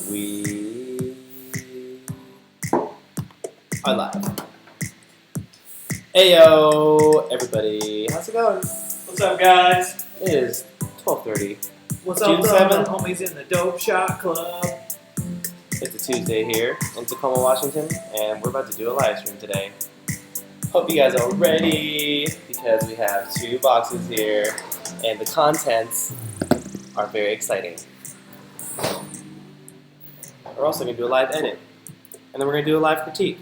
We are live. Heyo, everybody. How's it going? What's up, guys? It is 12:30. What's June up, the 7th. homies in the Dope Shot Club? It's a Tuesday here in Tacoma, Washington, and we're about to do a live stream today. Hope you guys are ready because we have two boxes here, and the contents are very exciting. We're also going to do a live edit, and then we're going to do a live critique,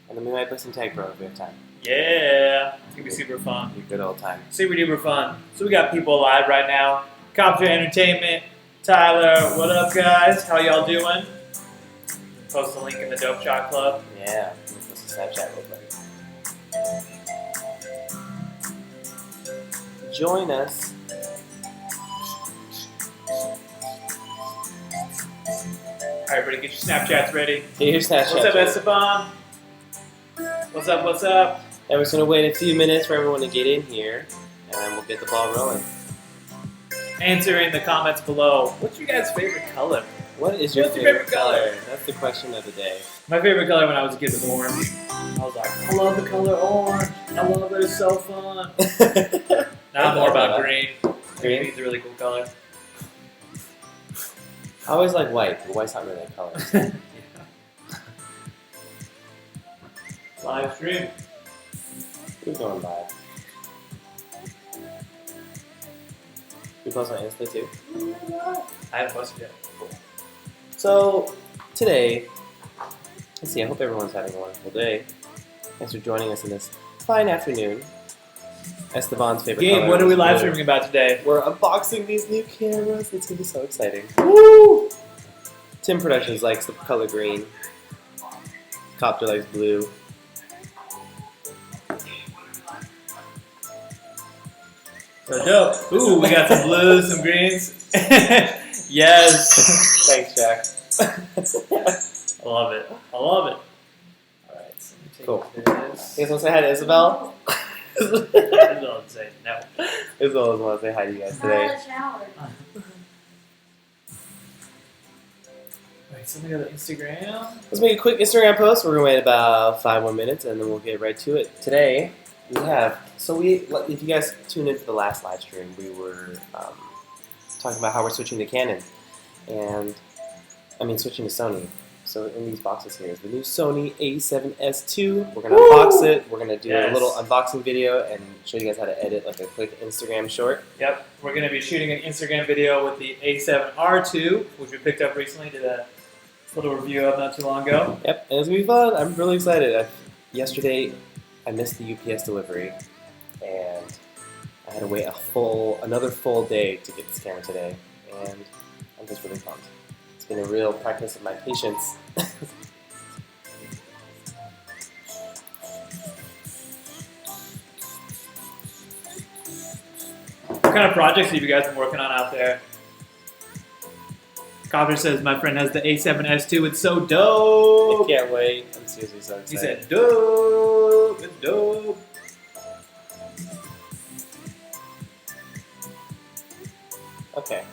and then we might play some TagPro if we have time. Yeah, it's gonna be super fun. Be a good old time. Super duper fun. So we got people live right now. Copter Entertainment, Tyler, what up, guys? How y'all doing? Post the link in the Dope Shot Club. Yeah, let me post a Snapchat real quick. Join us. All right, everybody, get your Snapchats ready. Get your Snapchat. What's up, ready. Esteban? What's up, what's up? And we're just going to wait a few minutes for everyone to get in here, and then we'll get the ball rolling. Answer in the comments below. What's your guys' favorite color? What is your What's your favorite favorite color? color? That's the question of the day. My favorite color when I was a kid was orange. I was like, I love the color orange. I love it, it's so fun. Now I'm more about green. Green? Green's a really cool color. I always like white, but white's not really a color. Yeah. Live stream. We're going live. We post on Insta too. I haven't posted yet. So, today, let's see, I hope everyone's having a wonderful day. Thanks for joining us in this fine afternoon. Esteban's favorite color. Gabe, what are we is live blue. streaming about today? We're unboxing these new cameras. It's going to be so exciting. Woo! Tim Productions likes the color green. Copter likes blue. So dope. Ooh, we got some blues, some greens. Yes. Thanks, Jack. I love it. I love it. Alright, so let me take Cool. this. You guys want to say hi to Isabel? I'll say no. Isabel doesn't want to say hi to you guys I had today. a shower. Alright, so we go to Instagram. Let's make a quick Instagram post. We're going to wait about 5 more minutes and then we'll get right to it. Today, if you guys tuned into the last live stream, we were talking about how we're switching to Canon. Switching to Sony. So in these boxes here is the new Sony a7S II. We're going to unbox it. We're going to do a little unboxing video and show you guys how to edit like a quick Instagram short. Yep, we're going to be shooting an Instagram video with the a7R2, which we picked up recently, did a little review of not too long ago. Yep, and it's going to be fun. I'm really excited. Yesterday, I missed the UPS delivery, and I had to wait another full day to get this camera today, and I'm just really pumped. It's been a real practice of my patience. What kind of projects have you guys been working on out there? Copter says, my friend has the a7S II, it's so I dope! can't wait. I'm seriously so excited. He said, dope! It's dope! Okay.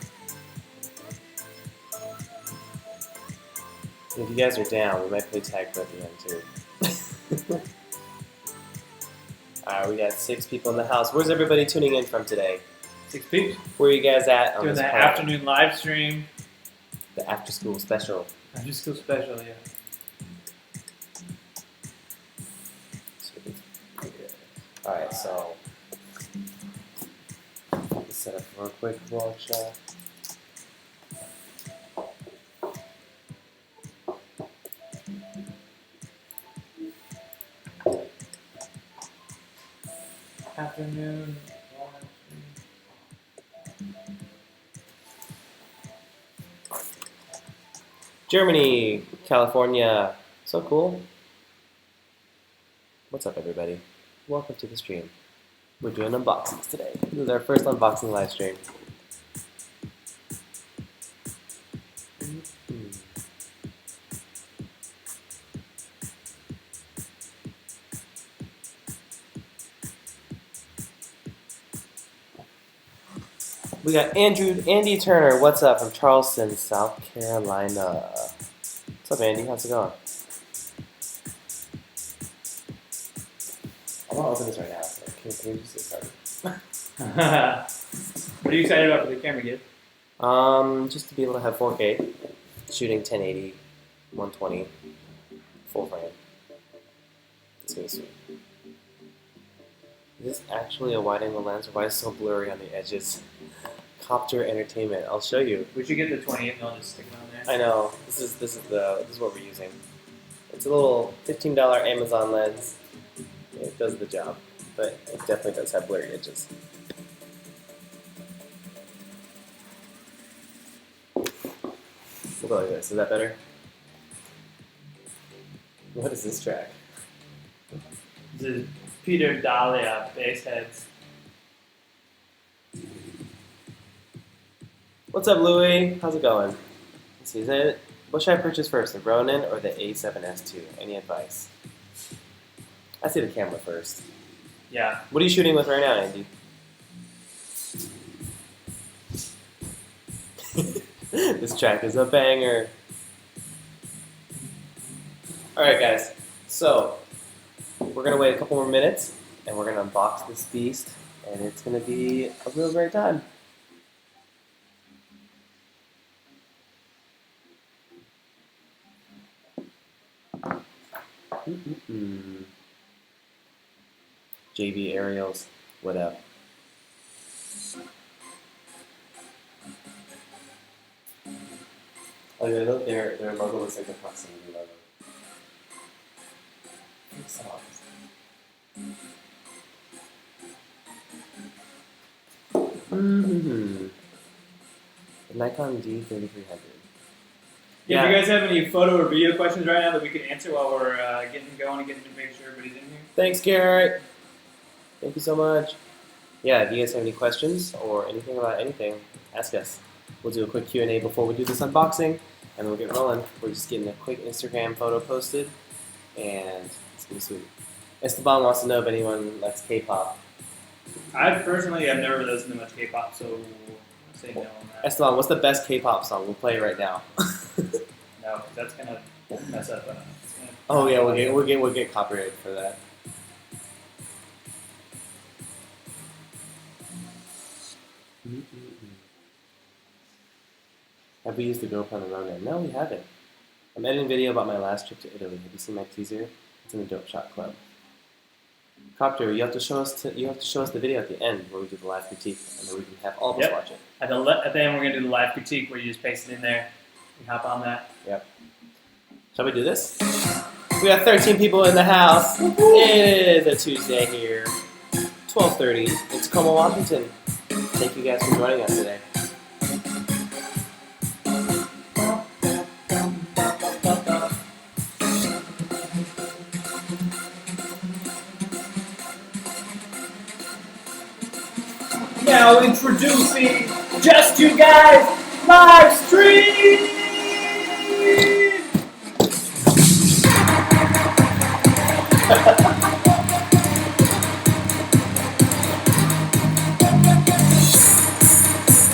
If you guys are down, we might play TagPro at the end too. Alright, we got 6 people in the house. Where's everybody tuning in from today? 6 peeps. Where are you guys at on Doing this the call? afternoon live stream. The after school special. After school special, yeah. Alright, so let's set up for a quick vlog shot. Afternoon. Germany, California, so cool. What's up, everybody? Welcome to the stream. We're doing unboxings today. This is our first unboxing live stream. We got Andy Turner. What's up from Charleston, South Carolina? What's up, Andy? How's it going? I want to open this right now. So can you just get started? What are you excited about for the camera, kid? Just to be able to have 4K, shooting 1080, 120, full frame. It's gonna be sweet. Is this actually a wide-angle lens, or why is it so blurry on the edges? Copter Entertainment. I'll show you. We should get the 28 and I'll just stick it on there. I know. This is what we're using. It's a little $15 Amazon lens. It does the job, but it definitely does have blurry edges. We'll go like this. Is that better? What is this track? This is Peter Dahlia bass heads. What's up, Louie? How's it going? Let's see. What should I purchase first, the Ronin or the a7S2? Any advice? I say the camera first. Yeah. What are you shooting with right now, Andy? This track is a banger. Alright, guys. So, we're going to wait a couple more minutes, and we're going to unbox this beast, and it's going to be a real great time. JV Aerials, what up? Oh, their logo looks like the proximity logo. It's The Nikon D3300. Yeah. If you guys have any photo or video questions right now that we can answer while we're getting going and getting to make sure everybody's in here. Thanks, Garrett. Thank you so much. Yeah, if you guys have any questions or anything about anything, ask us. We'll do a quick Q&A before we do this unboxing, and then we'll get rolling. We're just getting a quick Instagram photo posted, and it's going to be sweet. Esteban wants to know if anyone likes K-pop. I personally have never listened to much K-pop, so I'll say no on that. Esteban, what's the best K-pop song? We'll play it right now. No, because that's going to mess up. Oh yeah, we'll get copyrighted for that. Have we used the GoPro on the Ronin? No, we haven't. I'm editing a video about my last trip to Italy. Have you seen my teaser? It's in the Dope Shot Club. Copter, you have to show us the video at the end where we do the live critique, and then we can have all of us watch it. At the end, we're gonna do the live critique where you just paste it in there. You hop on that. Yep. Shall we do this? We got 13 people in the house. It is a Tuesday here, 12:30 in Tacoma, Washington. Thank you guys for joining us today. Now introducing Just You Guys live stream.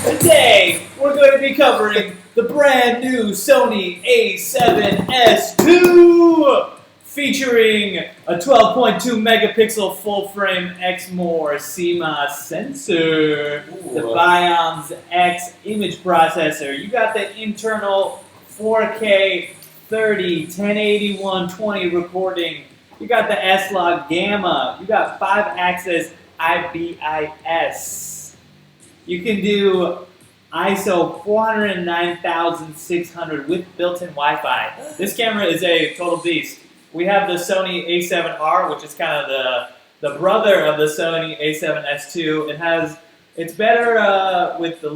Today we're going to be covering the brand new Sony a7S2. Featuring a 12.2 megapixel full-frame XMOR CMOS sensor, the Bioms X image processor. You got the internal 4K 30, 1080, 120 recording. You got the S-Log Gamma. You got 5-axis IBIS. You can do ISO 409,600 with built-in Wi-Fi. This camera is a total beast. We have the Sony a7R, which is kind of the brother of the Sony a7S2. It's better with the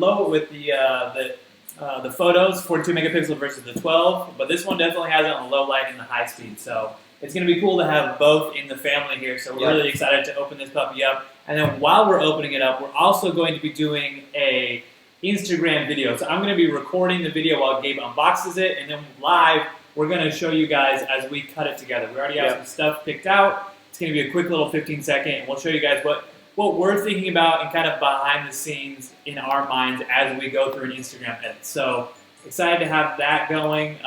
photos, 42 megapixel versus the 12, but this one definitely has it on the low light and the high speed. So it's going to be cool to have both in the family here. So we're really excited to open this puppy up. And then while we're opening it up, we're also going to be doing a Instagram video. So I'm going to be recording the video while Gabe unboxes it, and then live we're going to show you guys as we cut it together. We already have some stuff picked out. It's going to be a quick little 15-second, and we'll show you guys what what we're thinking about and kind of behind the scenes in our minds as we go through an Instagram edit. So excited to have that going.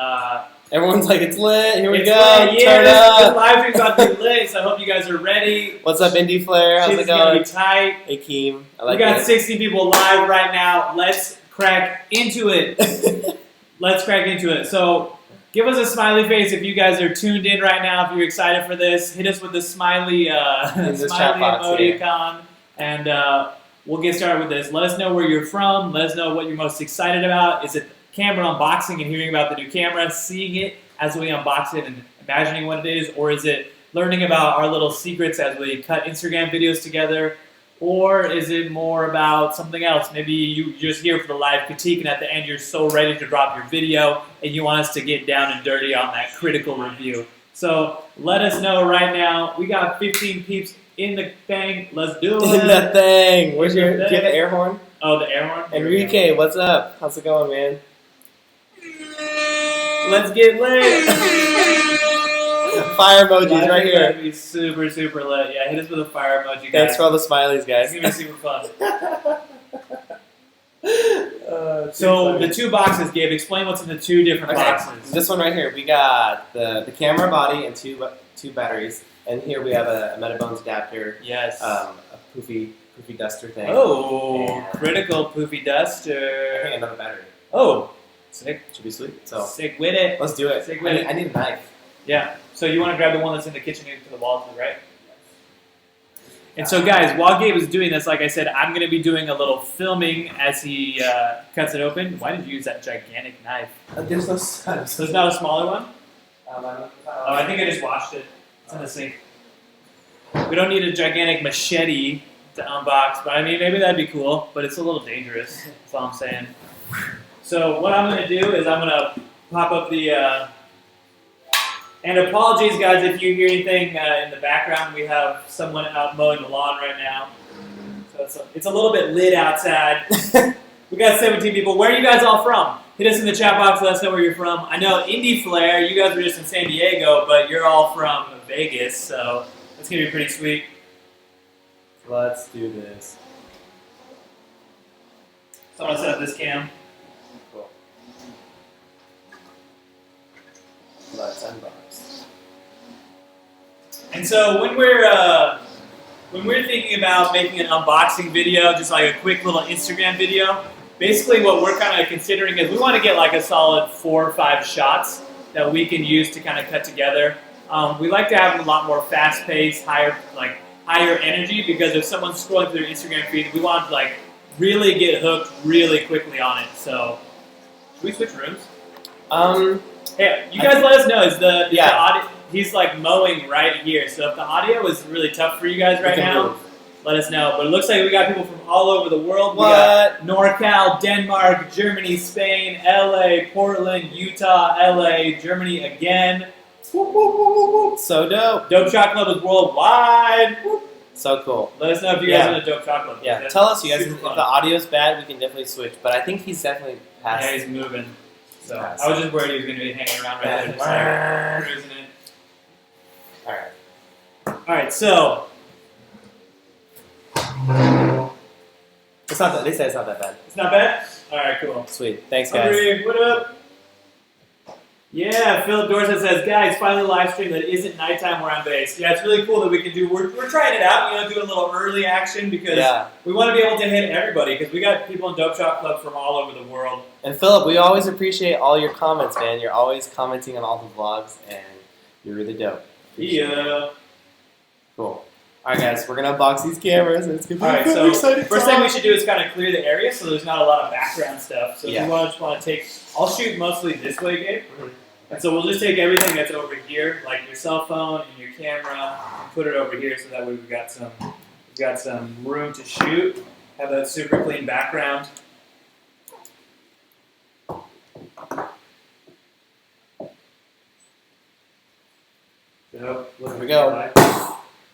Everyone's like, it's lit. Here we It's go. lit. Yeah, this live stream's about to be lit. So I hope you guys are ready. What's up, Indie Flair? How's it Gonna going? be tight. Hey, Keem. I We like got it. 60 people live right now. Let's crack into it. Let's crack into it. So give us a smiley face if you guys are tuned in right now. If you're excited for this, hit us with the smiley, smiley emoticon, and we'll get started with this. Let us know where you're from. Let us know what you're most excited about. Is it camera unboxing and hearing about the new camera, seeing it as we unbox it and imagining what it is, or is it learning about our little secrets as we cut Instagram videos together? Or is it more about something else? Maybe you're just here for the live critique and at the end you're so ready to drop your video and you want us to get down and dirty on that critical review. So let us know right now. We got 15 peeps in the thing. Let's do it. In the thing. Where's your? Do you have the air horn? Oh, the air horn? Enrique, what's up? How's it going, man? Let's get lit. Fire emojis right here. It's gonna be super, super lit. Yeah, hit us with a fire emoji, guys. Thanks for all the smileys, guys. It's gonna be super fun. So the two boxes, Gabe. Explain what's in the two different boxes. This one right here, we got the camera body and two batteries, and here we have a Metabones adapter. Yes. A poofy duster thing. Oh, and critical poofy I duster. think another battery. Oh, sick. Should be sweet. So Sick with it. let's do it. Sick with it. I need a knife. Yeah. So you want to grab the one that's in the kitchen into the wall too, right? And so, guys, while Gabe is doing this, like I said, I'm going to be doing a little filming as he cuts it open. Why did you use that gigantic knife? There's no So there's not a smaller one? Oh, I think I just washed it. It's in the sink. We don't need a gigantic machete to unbox, but I mean, maybe that'd be cool, but it's a little dangerous. That's all I'm saying. So what I'm going to do is I'm going to pop up the... And apologies, guys, if you hear anything in the background. We have someone out mowing the lawn right now. So it's a little bit lit outside. We got 17 people. Where are you guys all from? Hit us in the chat box. Let us know where you're from. I know Indie Flair, you guys were just in San Diego, but you're all from Vegas, so it's going to be pretty sweet. Let's do this. So I'm going to set up this cam. Cool. Let's unbox. And so when we're thinking about making an unboxing video, just like a quick little Instagram video, basically what we're kind of considering is we want to get like a solid 4 or 5 shots that we can use to kind of cut together. We like to have a lot more fast-paced, higher energy, because if someone's scrolling through their Instagram feed, we want to like really get hooked really quickly on it. So should we switch rooms? Hey, you guys let us know. Is the audio? He's like mowing right here. So if the audio is really tough for you guys right now, let us know. But it looks like we got people from all over the world. We got NorCal, Denmark, Germany, Spain, LA, Portland, Utah, LA, Germany again. Whoop, whoop, whoop, whoop, whoop. So dope. Dope Shot Club is worldwide. Whoop. So cool. Let us know if you guys are in the Dope Shot Club. Yeah, tell us, you guys, if the audio's bad, we can definitely switch. But I think he's definitely past. Yeah, he's moving. So I was just worried he was going to be hanging around right there, just like cruising it. Alright. Alright, so. It's not that, they say it's not that bad. It's not bad? Alright, cool. Sweet. Thanks, guys. Hungry, what up? Yeah, Philip Dorset says, guys, finally live stream that isn't nighttime where I'm based. Yeah, it's really cool that we can do, we're trying it out, doing a little early action because we want to be able to hit everybody because we got people in Dope Shot Club from all over the world. And Philip, we always appreciate all your comments, man. You're always commenting on all the vlogs, and you're really dope. Yeah. Cool. Alright, guys, we're going to unbox these cameras, and it's going to be so exciting. First thing we should do is kind of clear the area so there's not a lot of background stuff. So if you just want to take, I'll shoot mostly this way, Gabe. And so we'll just take everything that's over here, like your cell phone and your camera, and put it over here so that way we've got some room to shoot. Have that super clean background. So, here we go.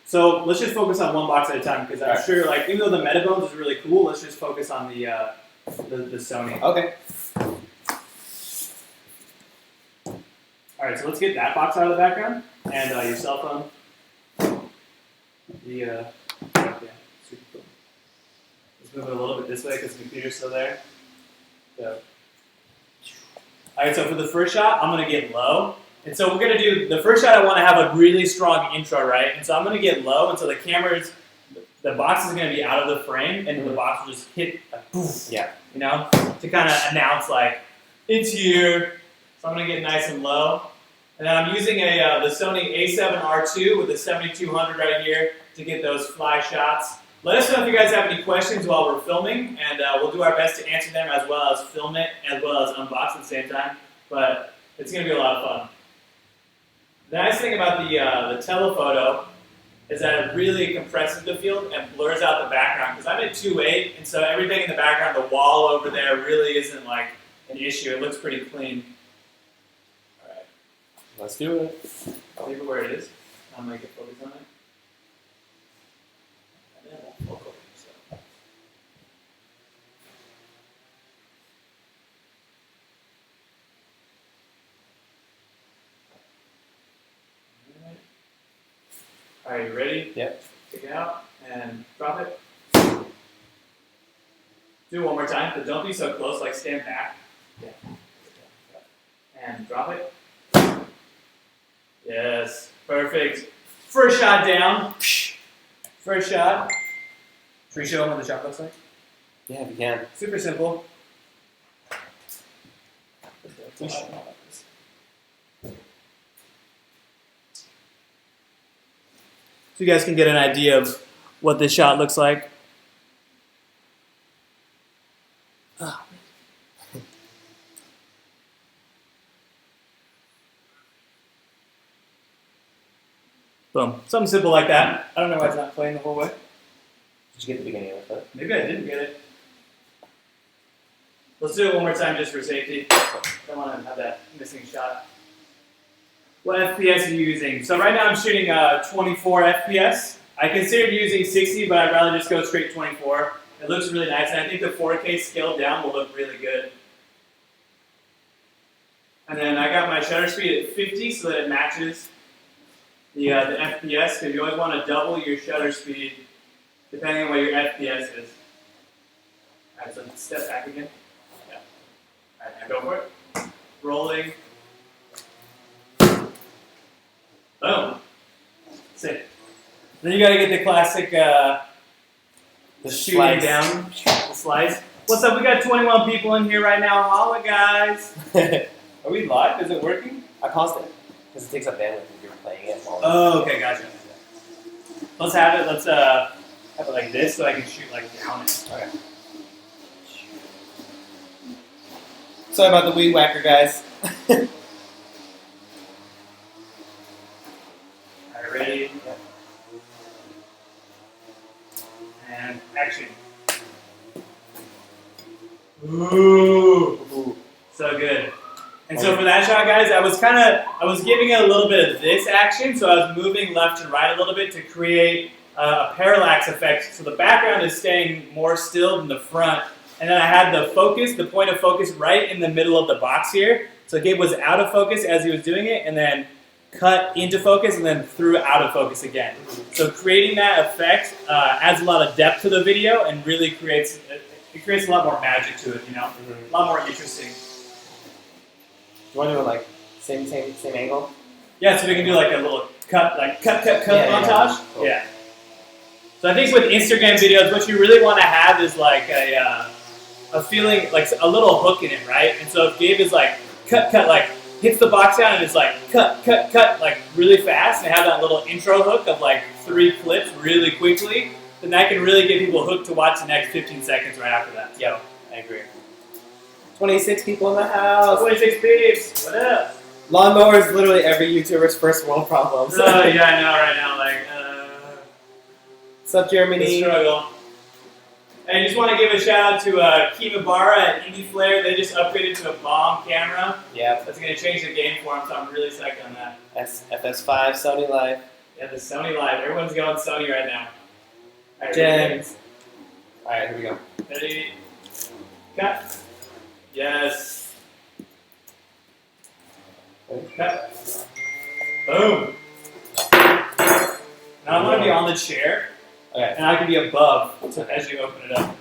So let's just focus on one box at a time because I'm sure, like, even though the Metabones is really cool, let's just focus on the Sony. Okay. All right, so let's get that box out of the background and your cell phone. Super cool. Let's move it a little bit this way because the computer's still there. So. Alright, so for the first shot, I'm going to get low. And so we're going to do, the first shot I want to have a really strong intro, right? And so I'm going to get low, and so the camera's, the box is going to be out of the frame, and the box will just hit a poof, Yeah. you know, to kind of announce like, it's here. So I'm going to get nice and low. And then I'm using the Sony a7R2 with the 7200 right here to get those fly shots. Let us know if you guys have any questions while we're filming, and we'll do our best to answer them as well as film it, as well as unbox at the same time. But it's going to be a lot of fun. The nice thing about the telephoto is that it really compresses the field and blurs out the background, because I'm at 2.8, and so everything in the background, the wall over there, really isn't like an issue. It looks pretty clean. All right. Let's do it. I'll leave it where it is. I'll make it focus on it. And then we'll focus. So. All right, you ready? Yep. Take it out and drop it. Do it one more time, but don't be so close, like stand back. Yeah. And drop it. Yes, perfect. First shot down. First shot. Should we show them what the shot looks like? Yeah, if you can. Super simple. So you guys can get an idea of what this shot looks like. Oh. Boom. Something simple like that. I don't know why it's not playing the whole way. Did you get the beginning of it? Maybe I didn't get it. Let's do it one more time just for safety. Don't want to have that missing shot. What FPS are you using? So right now I'm shooting 24 FPS. I considered using 60, but I'd rather just go straight 24. It looks really nice, and I think the 4K scaled down will look really good. And then I got my shutter speed at 50 so that it matches the FPS, because you always want to double your shutter speed depending on what your FPS is. Alright, so step back again. Yeah. Alright, now go for it. Rolling. Boom. Sick. Then you gotta get the classic The shooting slice. down, the slice. What's up? We got 21 people in here right now. Holla, guys. Are we live? Is it working? I paused it because it takes up bandwidth if you're playing it. While Oh, okay, gotcha. Let's have it. Let's have it like this so I can shoot like down it. Okay. Sorry about the weed whacker, guys. Alright, ready? And action. Ooh, so good. And so for that shot, guys, I was giving it a little bit of this action, so I was moving left and right a little bit to create a parallax effect, so the background is staying more still than the front. And then I had the focus, the point of focus, right in the middle of the box here. So Gabe was out of focus as he was doing it, and then cut into focus, and then threw out of focus again. So creating that effect adds a lot of depth to the video, and really creates a lot more magic to it, you know? A lot more interesting. You want to do it like same angle? Yeah, so we can do like a little cut montage. Yeah, cool. Yeah. So I think with Instagram videos, what you really want to have is like a feeling, like a little hook in it, right? And so if Gabe is like cut, like hits the box down and it's like cut, like really fast, and have that little intro hook of like 3 clips really quickly, then that can really get people hooked to watch the next 15 seconds right after that. Yep, I agree. 26 people in the house. 26 peeps. What up? Lawnmower is literally every YouTuber's first world problem. Yeah, I know right now. Like, what's up, the Germany? struggle. And I just want to give a shout out to Kimibara at Indie Flare. They just upgraded to a bomb camera. Yeah. That's going to change the game for them, so I'm really psyched on that. FS5, Sony Live. Yeah, the Sony Live. Everyone's going Sony right now. All right, James. Alright, here we go. ready? Cut. Yes. Cut. Boom. Now I want to be on the chair. Okay. and I can be above as you open it up.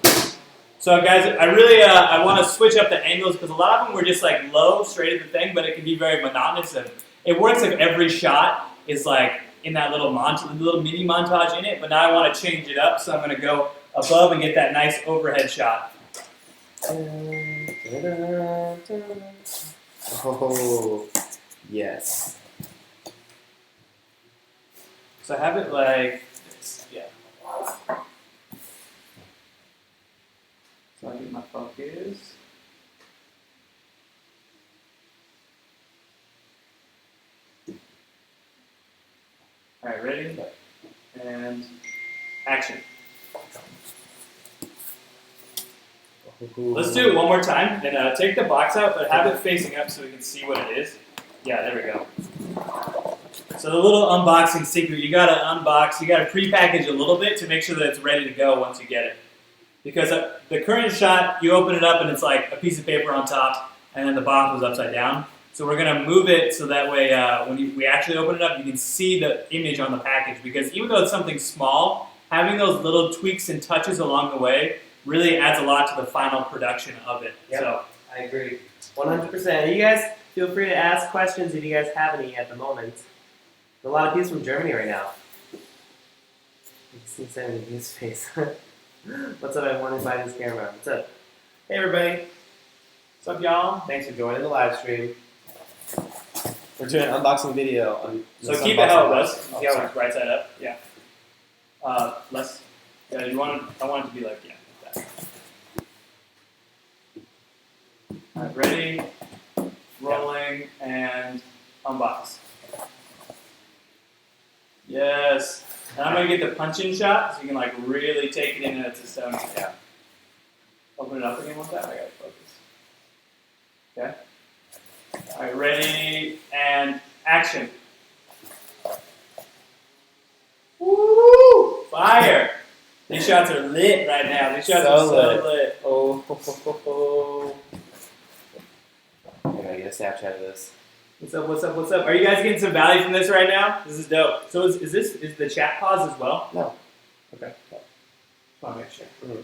So guys, I really I want to switch up the angles because a lot of them were just like low, straight at the thing, but it can be very monotonous. And it works if every shot is like in that little mini montage in it. But now I want to change it up, so I'm going to go above and get that nice overhead shot. Oh, yes. So I have it like this, yeah. So I get my focus. All right, ready? And action. Let's do it one more time. And take the box out, but have it facing up so we can see what it is. Yeah, there we go. So the little unboxing secret, you gotta unbox, you gotta pre-package a little bit to make sure that it's ready to go once you get it. Because the current shot, you open it up and it's like a piece of paper on top, and then the box was upside down. So we're gonna move it so that way when we actually open it up, you can see the image on the package. Because even though it's something small, having those little tweaks and touches along the way really adds a lot to the final production of it. Yep. So I agree. 100%. You guys feel free to ask questions if you guys have any at the moment. A lot of people from Germany right now. You can see Sam in his face. What's up, everyone inside this camera? What's up? Hey, everybody. what's up, y'all? Thanks for joining the live stream. We're doing an unboxing video. So keep it how it was. See how it's right side up? Yeah. Less. Yeah, I want it to be like, yeah, like that. All right, ready, rolling, and unbox. Yes. And I'm going to get the punch-in shot so you can like really take it in and it's a Sony. Yeah. Open it up again with that. I got to focus. Okay. All right, ready, and action. Woo! Fire! These shots are lit right now. These shots are so lit. Oh, ho, ho, ho, ho. I gotta get a Snapchat of this. What's up, what's up, what's up? Are you guys getting some value from this right now? This is dope. So is the chat pause as well? No. Okay. I'll make sure. Mm-hmm.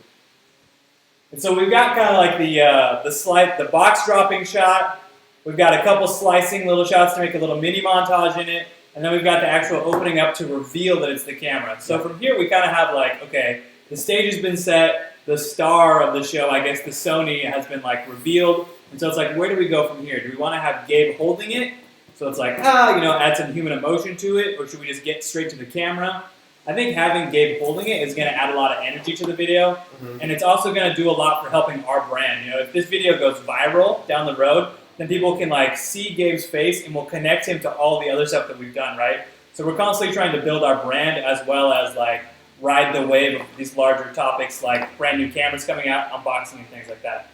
And so we've got kind of like the box dropping shot. We've got a couple slicing little shots to make a little mini montage in it. And then we've got the actual opening up to reveal that it's the camera. So from here we kind of have like, okay, the stage has been set, the star of the show, I guess the Sony, has been like revealed. And so it's like, where do we go from here? Do we want to have Gabe holding it? So it's like, add some human emotion to it, or should we just get straight to the camera? I think having Gabe holding it is going to add a lot of energy to the video. Mm-hmm. And it's also going to do a lot for helping our brand. You know, if this video goes viral down the road, then people can like see Gabe's face and we'll connect him to all the other stuff that we've done, right? So we're constantly trying to build our brand as well as like ride the wave of these larger topics like brand new cameras coming out, unboxing and things like that.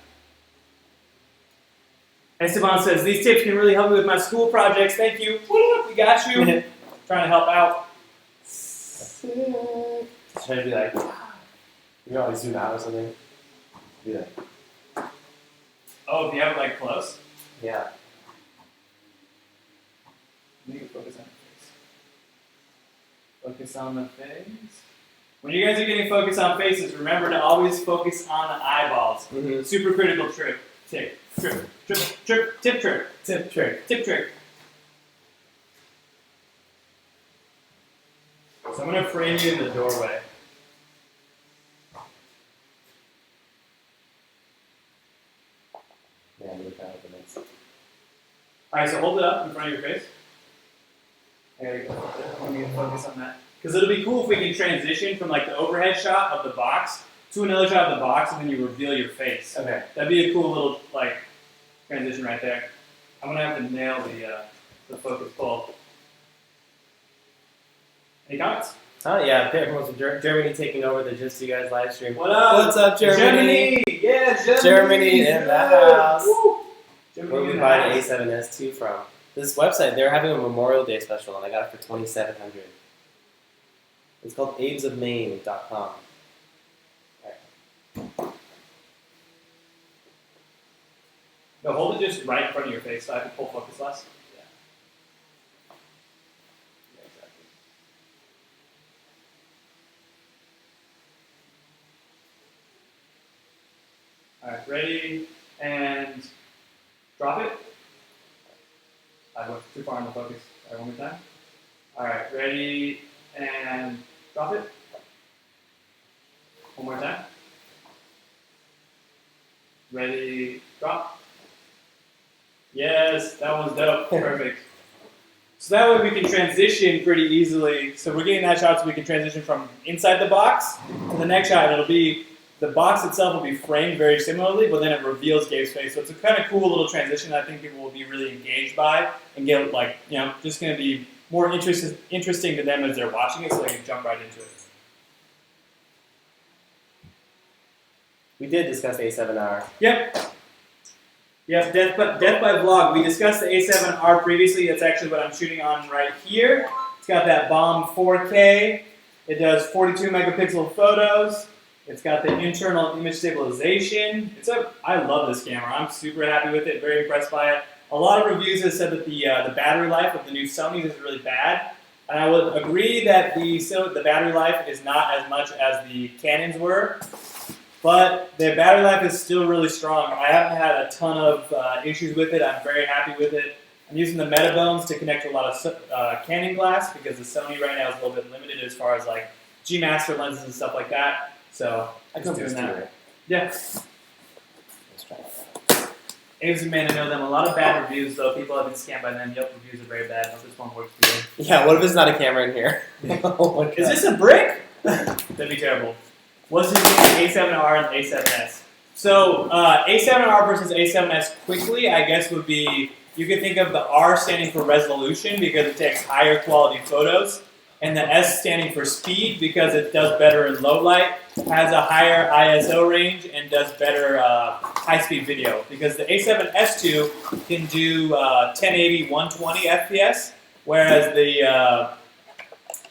Esteban says, these tips can really help me with my school projects. Thank you. We got you. Trying to help out. Try to be like, you know, like zoom out or something. Be like, oh, if you have it like close? yeah. You need to focus on the face. Focus on the face. When you guys are getting focus on faces, remember to always focus on the eyeballs. Mm-hmm. Super critical trick. Tip trick. So I'm going to frame you in the doorway. Yeah, I'm going to try to next. Alright, so hold it up in front of your face. There you go. I'm going to focus on that. Because it'll be cool if we can transition from like the overhead shot of the box to another shot of the box and then you reveal your face. Okay. That'd be a cool little like transition right there. I'm going to have to nail the focus pull. Any comments? Oh, yeah. Everyone's from Germany taking over the Just You Guys live stream. What up? What's up, Germany? Yeah, Germany. Germany in the house. Woo. Where we buy the a7S2 from. This website, they're having a Memorial Day special, and I got it for $2,700. It's called abesofmaine.com. No, hold it just right in front of your face so I can pull focus less. Yeah. Yeah, exactly. Alright, ready, and drop it. I went too far in the focus. Alright, one more time. Alright, ready, and drop it. One more time. Ready, drop. Yes, that one's dope. Perfect. So that way we can transition pretty easily. So we're getting that shot so we can transition from inside the box to the next shot. It'll be, the box itself will be framed very similarly, but then it reveals Gabe's face. So it's a kind of cool little transition that I think people will be really engaged by and get like, you know, just going to be more interesting to them as they're watching it so they can jump right into it. We did discuss A7R. Yep. Yep, Death by Vlog. We discussed the A7R previously. That's actually what I'm shooting on right here. It's got that bomb 4K. It does 42 megapixel photos. It's got the internal image stabilization. I love this camera. I'm super happy with it, very impressed by it. A lot of reviews have said that the battery life of the new Sony is really bad. And I would agree that the battery life is not as much as the Canons were. But the battery life is still really strong. I haven't had a ton of issues with it. I'm very happy with it. I'm using the Metabones to connect to a lot of Canon glass because the Sony right now is a little bit limited as far as like G Master lenses and stuff like that. So I'm just doing that. Right? Yeah. Let's try that. Abe's a man, I know them. A lot of bad reviews though. People have been scammed by them. Yep, reviews are very bad. Hope this one works for you. Yeah, what if it's not a camera in here? Oh Is this a brick? That'd be terrible. What's the difference between A7R and A7S? So A7R versus A7S quickly, I guess, would be, you could think of the R standing for resolution because it takes higher quality photos, and the S standing for speed because it does better in low light, has a higher ISO range, and does better high-speed video. Because the A7S II can do 1080, 120 FPS, whereas the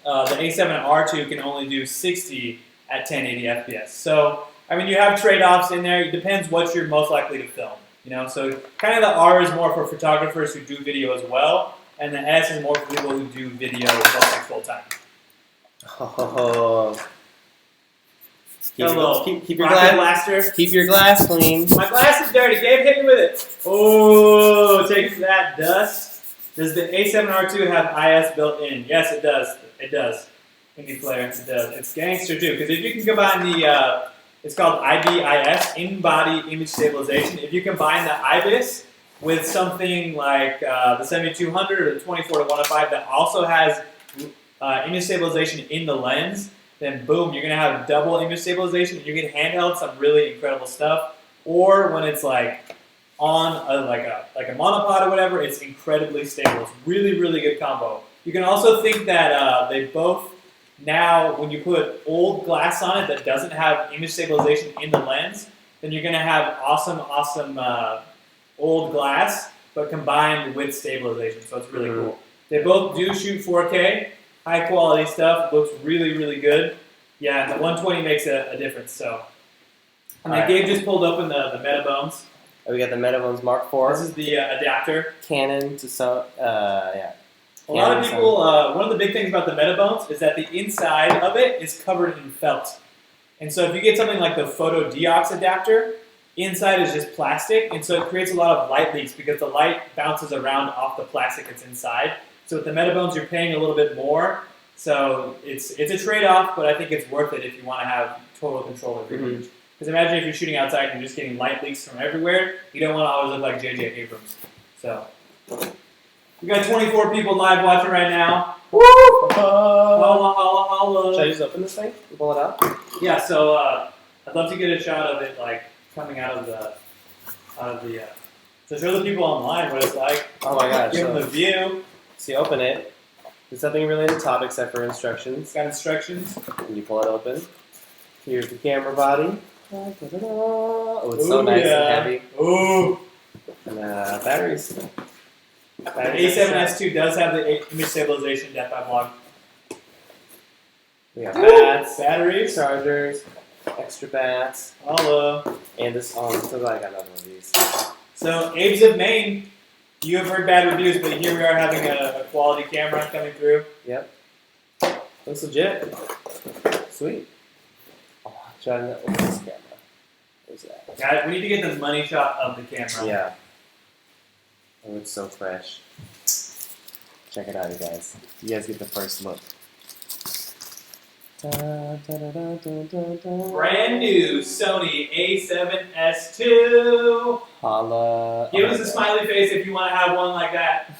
A7R II can only do 60 at 1080 FPS. So, I mean, you have trade-offs in there. It depends what you're most likely to film. You know, so kind of the R is more for photographers who do video as well, and the S is more for people who do video mostly full-time. Oh. Keep your blaster. Keep your glass clean. My glass is dirty. Gabe, hit me with it. Oh, take that dust. Does the A7R II have IS built in? Yes, it does. It does. Flare, it does. It's gangster too, because if you can combine the, it's called IBIS, in-body image stabilization. If you combine the IBIS with something like the 7200 or the 24-105 that also has image stabilization in the lens, then boom, you're going to have double image stabilization. You can handheld some really incredible stuff. Or when it's like on like a monopod or whatever, it's incredibly stable. It's really, really good combo. You can also think that they both, now when you put old glass on it that doesn't have image stabilization in the lens, then you're going to have awesome old glass, but combined with stabilization. So it's really cool. They both do shoot 4K, high quality stuff. Looks really, really good. Yeah, and the 120 makes a difference. So, and then Gabe just pulled open the Metabones. We got the Metabones Mark IV. This is the adapter. Canon to some, yeah. A lot of people, one of the big things about the Metabones is that the inside of it is covered in felt. And so if you get something like the Photo Deox adapter, inside is just plastic, and so it creates a lot of light leaks because the light bounces around off the plastic that's inside. So with the Metabones, you're paying a little bit more. So it's a trade-off, but I think it's worth it if you want to have total control of your image. Because imagine if you're shooting outside and you're just getting light leaks from everywhere, you don't want to always look like J.J. Abrams. So we got 24 people live watching right now. Woo! Holla, holla, holla. Should I just open this thing and pull it out? Yeah, so I'd love to get a shot of it like coming out of the so show the people online what it's like. Oh my gosh. Give them the view. So you open it. There's nothing really in the top except for instructions. It's got instructions. And you pull it open. Here's the camera body. Oh, it's so nice and heavy. Ooh. And batteries. The A7S II does have the image stabilization Death by Vlog. We got bats, batteries, chargers, extra bats. Hello. And this, oh, I'm so glad I got another one of these. So, Abe's of Maine. You have heard bad reviews, but here we are having a quality camera coming through. Yep. Looks legit. Sweet. Oh, I'm trying to open this camera. was that? Guys, we need to get the money shot of the camera. Yeah. It looks so fresh. Check it out, you guys. You guys get the first look. Brand new Sony a7S2. Holla. Give us a smiley face if you want to have one like that.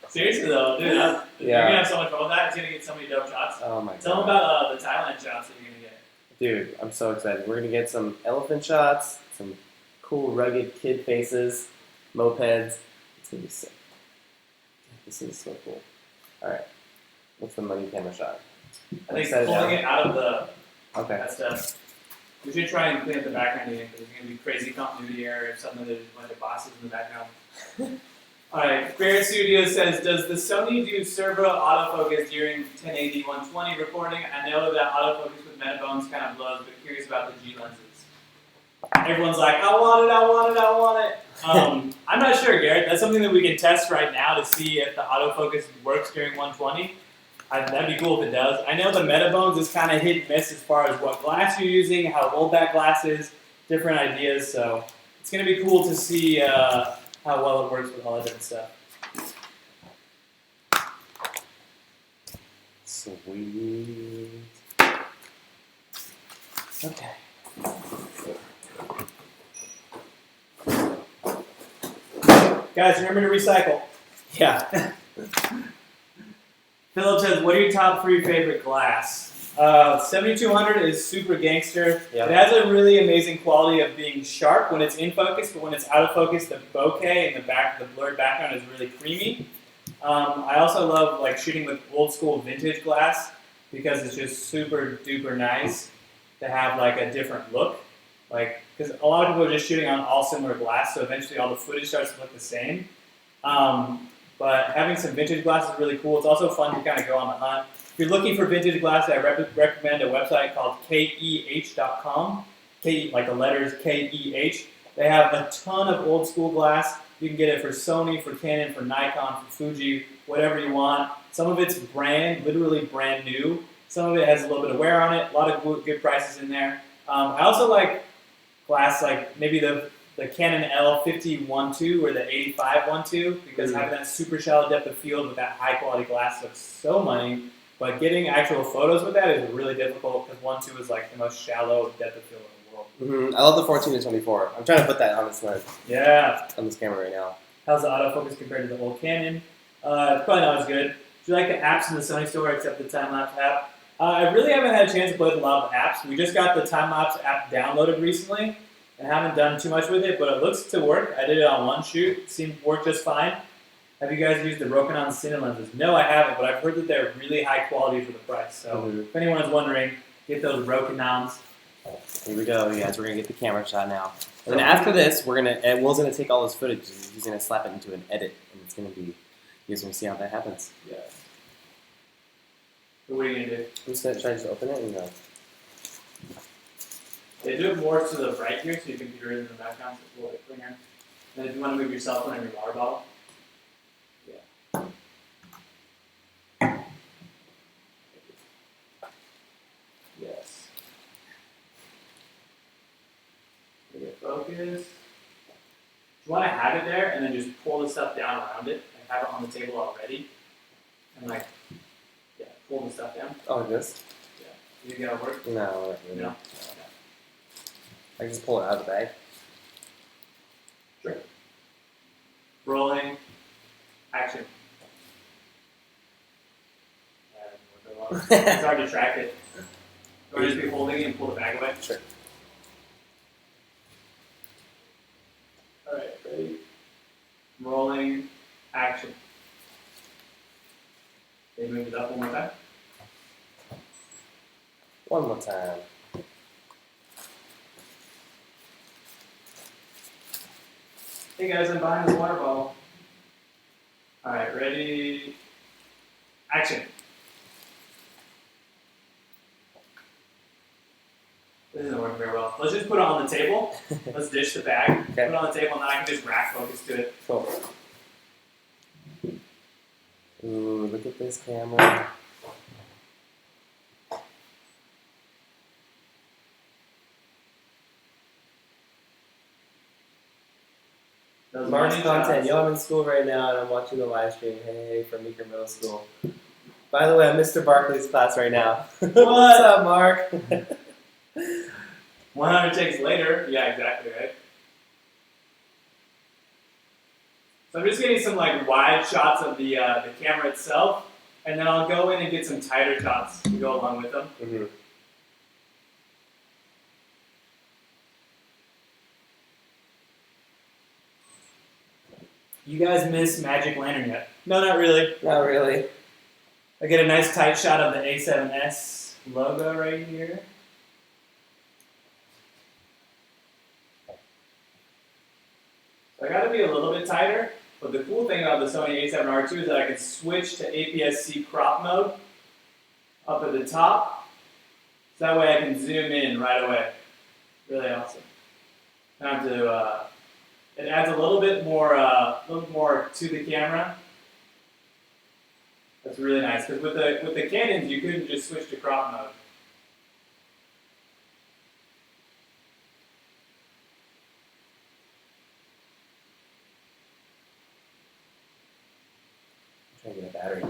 Seriously though, dude, you're gonna have so much fun with that. It's gonna get so many dope shots. Oh my god. Tell them about the Thailand shots that you're gonna get. Dude, I'm so excited. We're gonna get some elephant shots, some cool rugged kid faces, mopeds. It's gonna be sick. This is so cool. Alright. What's the money camera shot? I think pulling it out of the Okay. that stuff. We should try and clean up the background again because there's going to be crazy continuity error if suddenly there's a bunch of bosses in the background. Alright, Barrett Studio says, does the Sony do servo autofocus during 1080 120 recording? I know that autofocus with Metabones kind of blows, but curious about the G lenses. Everyone's like, I want it, I want it, I want it. I'm not sure, Garrett. That's something that we can test right now to see if the autofocus works during 120. That'd be cool if it does. I know the Metabones is kind of hit and miss as far as what glass you're using, how old that glass is, different ideas. So it's going to be cool to see how well it works with all that different stuff. Sweet. Okay. Guys, remember to recycle. Yeah. Philip says, what are your top 3 favorite glass? 7200 is super gangster. Yep. It has a really amazing quality of being sharp when it's in focus, but when it's out of focus, the bokeh and the blurred background is really creamy. I also love like shooting with old school vintage glass because it's just super duper nice to have like a different look. Like, because a lot of people are just shooting on all similar glass, so eventually all the footage starts to look the same. But having some vintage glass is really cool. It's also fun to kind of go on the hunt. If you're looking for vintage glass, I recommend a website called KEH.com. Like the letters KEH. They have a ton of old school glass. You can get it for Sony, for Canon, for Nikon, for Fuji, whatever you want. Some of it's literally brand new. Some of it has a little bit of wear on it. A lot of good prices in there. I also like glass like maybe the Canon L50-1.2 or the 85-1.2 because having that super shallow depth of field with that high quality glass looks so money. But getting actual photos with that is really difficult because 1.2 is like the most shallow depth of field in the world. I love the 14-24. I'm trying to put that on this lens. Yeah. On this camera right now. How's the autofocus compared to the old Canon? It's probably not as good. Do you like the apps in the Sony store except the time-lapse app? I really haven't had a chance to play with a lot of the apps. We just got the time-lapse app downloaded recently and haven't done too much with it, but it looks to work. I did it on one shoot. It seemed to work just fine. Have you guys used the Rokinon Cine lenses? No, I haven't, but I've heard that they're really high quality for the price. So if anyone is wondering, get those Rokinons. Here we go, you guys. We're going to get the camera shot now. And then after this, Will's going to take all this footage and he's going to slap it into an edit. And it's going to be, you guys are going to see how that happens. Yeah. So what are you going to do? I'm just going to try to open it and go. They do it more to the right here, so your computer is in the background, so it's a little bit cleaner. Then if you want to move your cell phone and your water bottle, yeah. Yes. Get focus. You want to have it there, and then just pull the stuff down around it, and have it on the table already, and like, yeah, pull the stuff down. Oh, like this? Yeah. You think that'll work? No, not really. No. I can just pull it out of the bag. Sure. Rolling. Action. It's hard to track it. Or just be holding it and pull the bag away? Sure. Alright, ready? Rolling. Action. Okay, move it up one more time. One more time. Hey guys, I'm behind this water bottle. Alright, ready? Action. This isn't working very well. Let's just put it on the table. Let's dish the bag. Okay. Put it on the table and then I can just rack focus to it. Cool. Ooh, look at this camera. Mark's money content. shots. Yo, I'm in school right now and I'm watching the live stream. Hey, from Meeker Middle School. By the way, I'm Mr. Barkley's class right now. What's up, Mark? 100 takes later. Yeah, exactly, right? So I'm just getting some like wide shots of the camera itself, and then I'll go in and get some tighter shots to go along with them. Mm-hmm. You guys miss Magic Lantern yet? No, not really. Not really. I get a nice tight shot of the A7S logo right here. So I got to be a little bit tighter, but the cool thing about the Sony a7R II is that I can switch to APS-C crop mode up at the top, so that way I can zoom in right away. Really awesome. I have to. It adds a little bit more to the camera. That's really nice because with the Canons you couldn't just switch to crop mode. I'm trying to get a battery.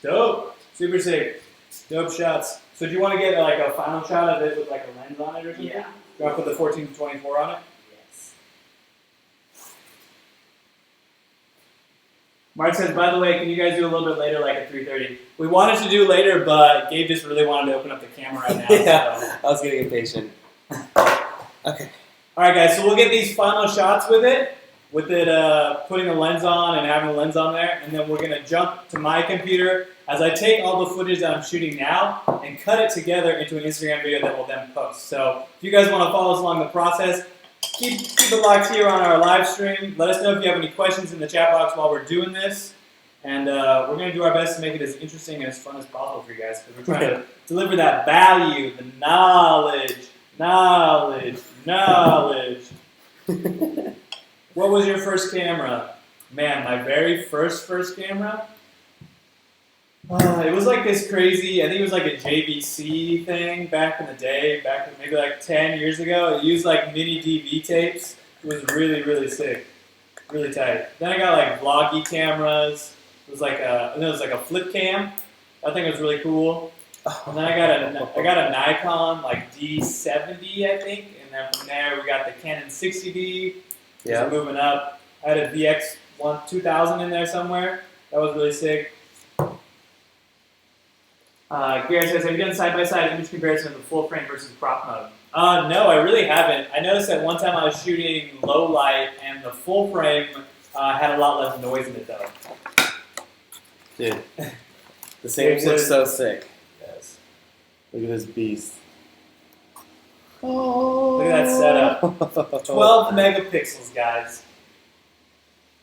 Dope, super sick, dope shots. So do you want to get like a final shot of it with like a lens on it or something? Yeah. Do you want to put the 14 to 24 on it? Yes. Mark says, by the way, can you guys do a little bit later, like at 3:30? We wanted to do later, but Gabe just really wanted to open up the camera right now. Yeah, So. I was getting impatient. Okay. All right, guys. So we'll get these final shots with it putting a lens on and having a lens on there, and then we're gonna jump to my computer as I take all the footage that I'm shooting now and cut it together into an Instagram video that we'll then post. So if you guys want to follow us along the process, keep it locked here on our live stream. Let us know if you have any questions in the chat box while we're doing this. And we're going to do our best to make it as interesting and as fun as possible for you guys because we're trying to deliver that value, the knowledge. What was your first camera? Man, my very first camera? It was like this crazy, I think it was like a JVC thing back in the day, maybe like 10 years ago. It used like mini DV tapes. It was really, really sick. Really tight. Then I got like vloggy cameras. It was like a flip cam. I think it was really cool. And then I got a Nikon like D70, I think. And then from there we got the Canon 60D. Yeah. Moving up. I had a VX 2000 in there somewhere. That was really sick. Gary says, have you done side-by-side image comparison of the full frame versus crop mode? No, I really haven't. I noticed that one time I was shooting low light and the full frame had a lot less noise in it though. Dude, the Saints look so sick. Yes. Look at this beast. Oh. Look at that setup. 12 megapixels, guys.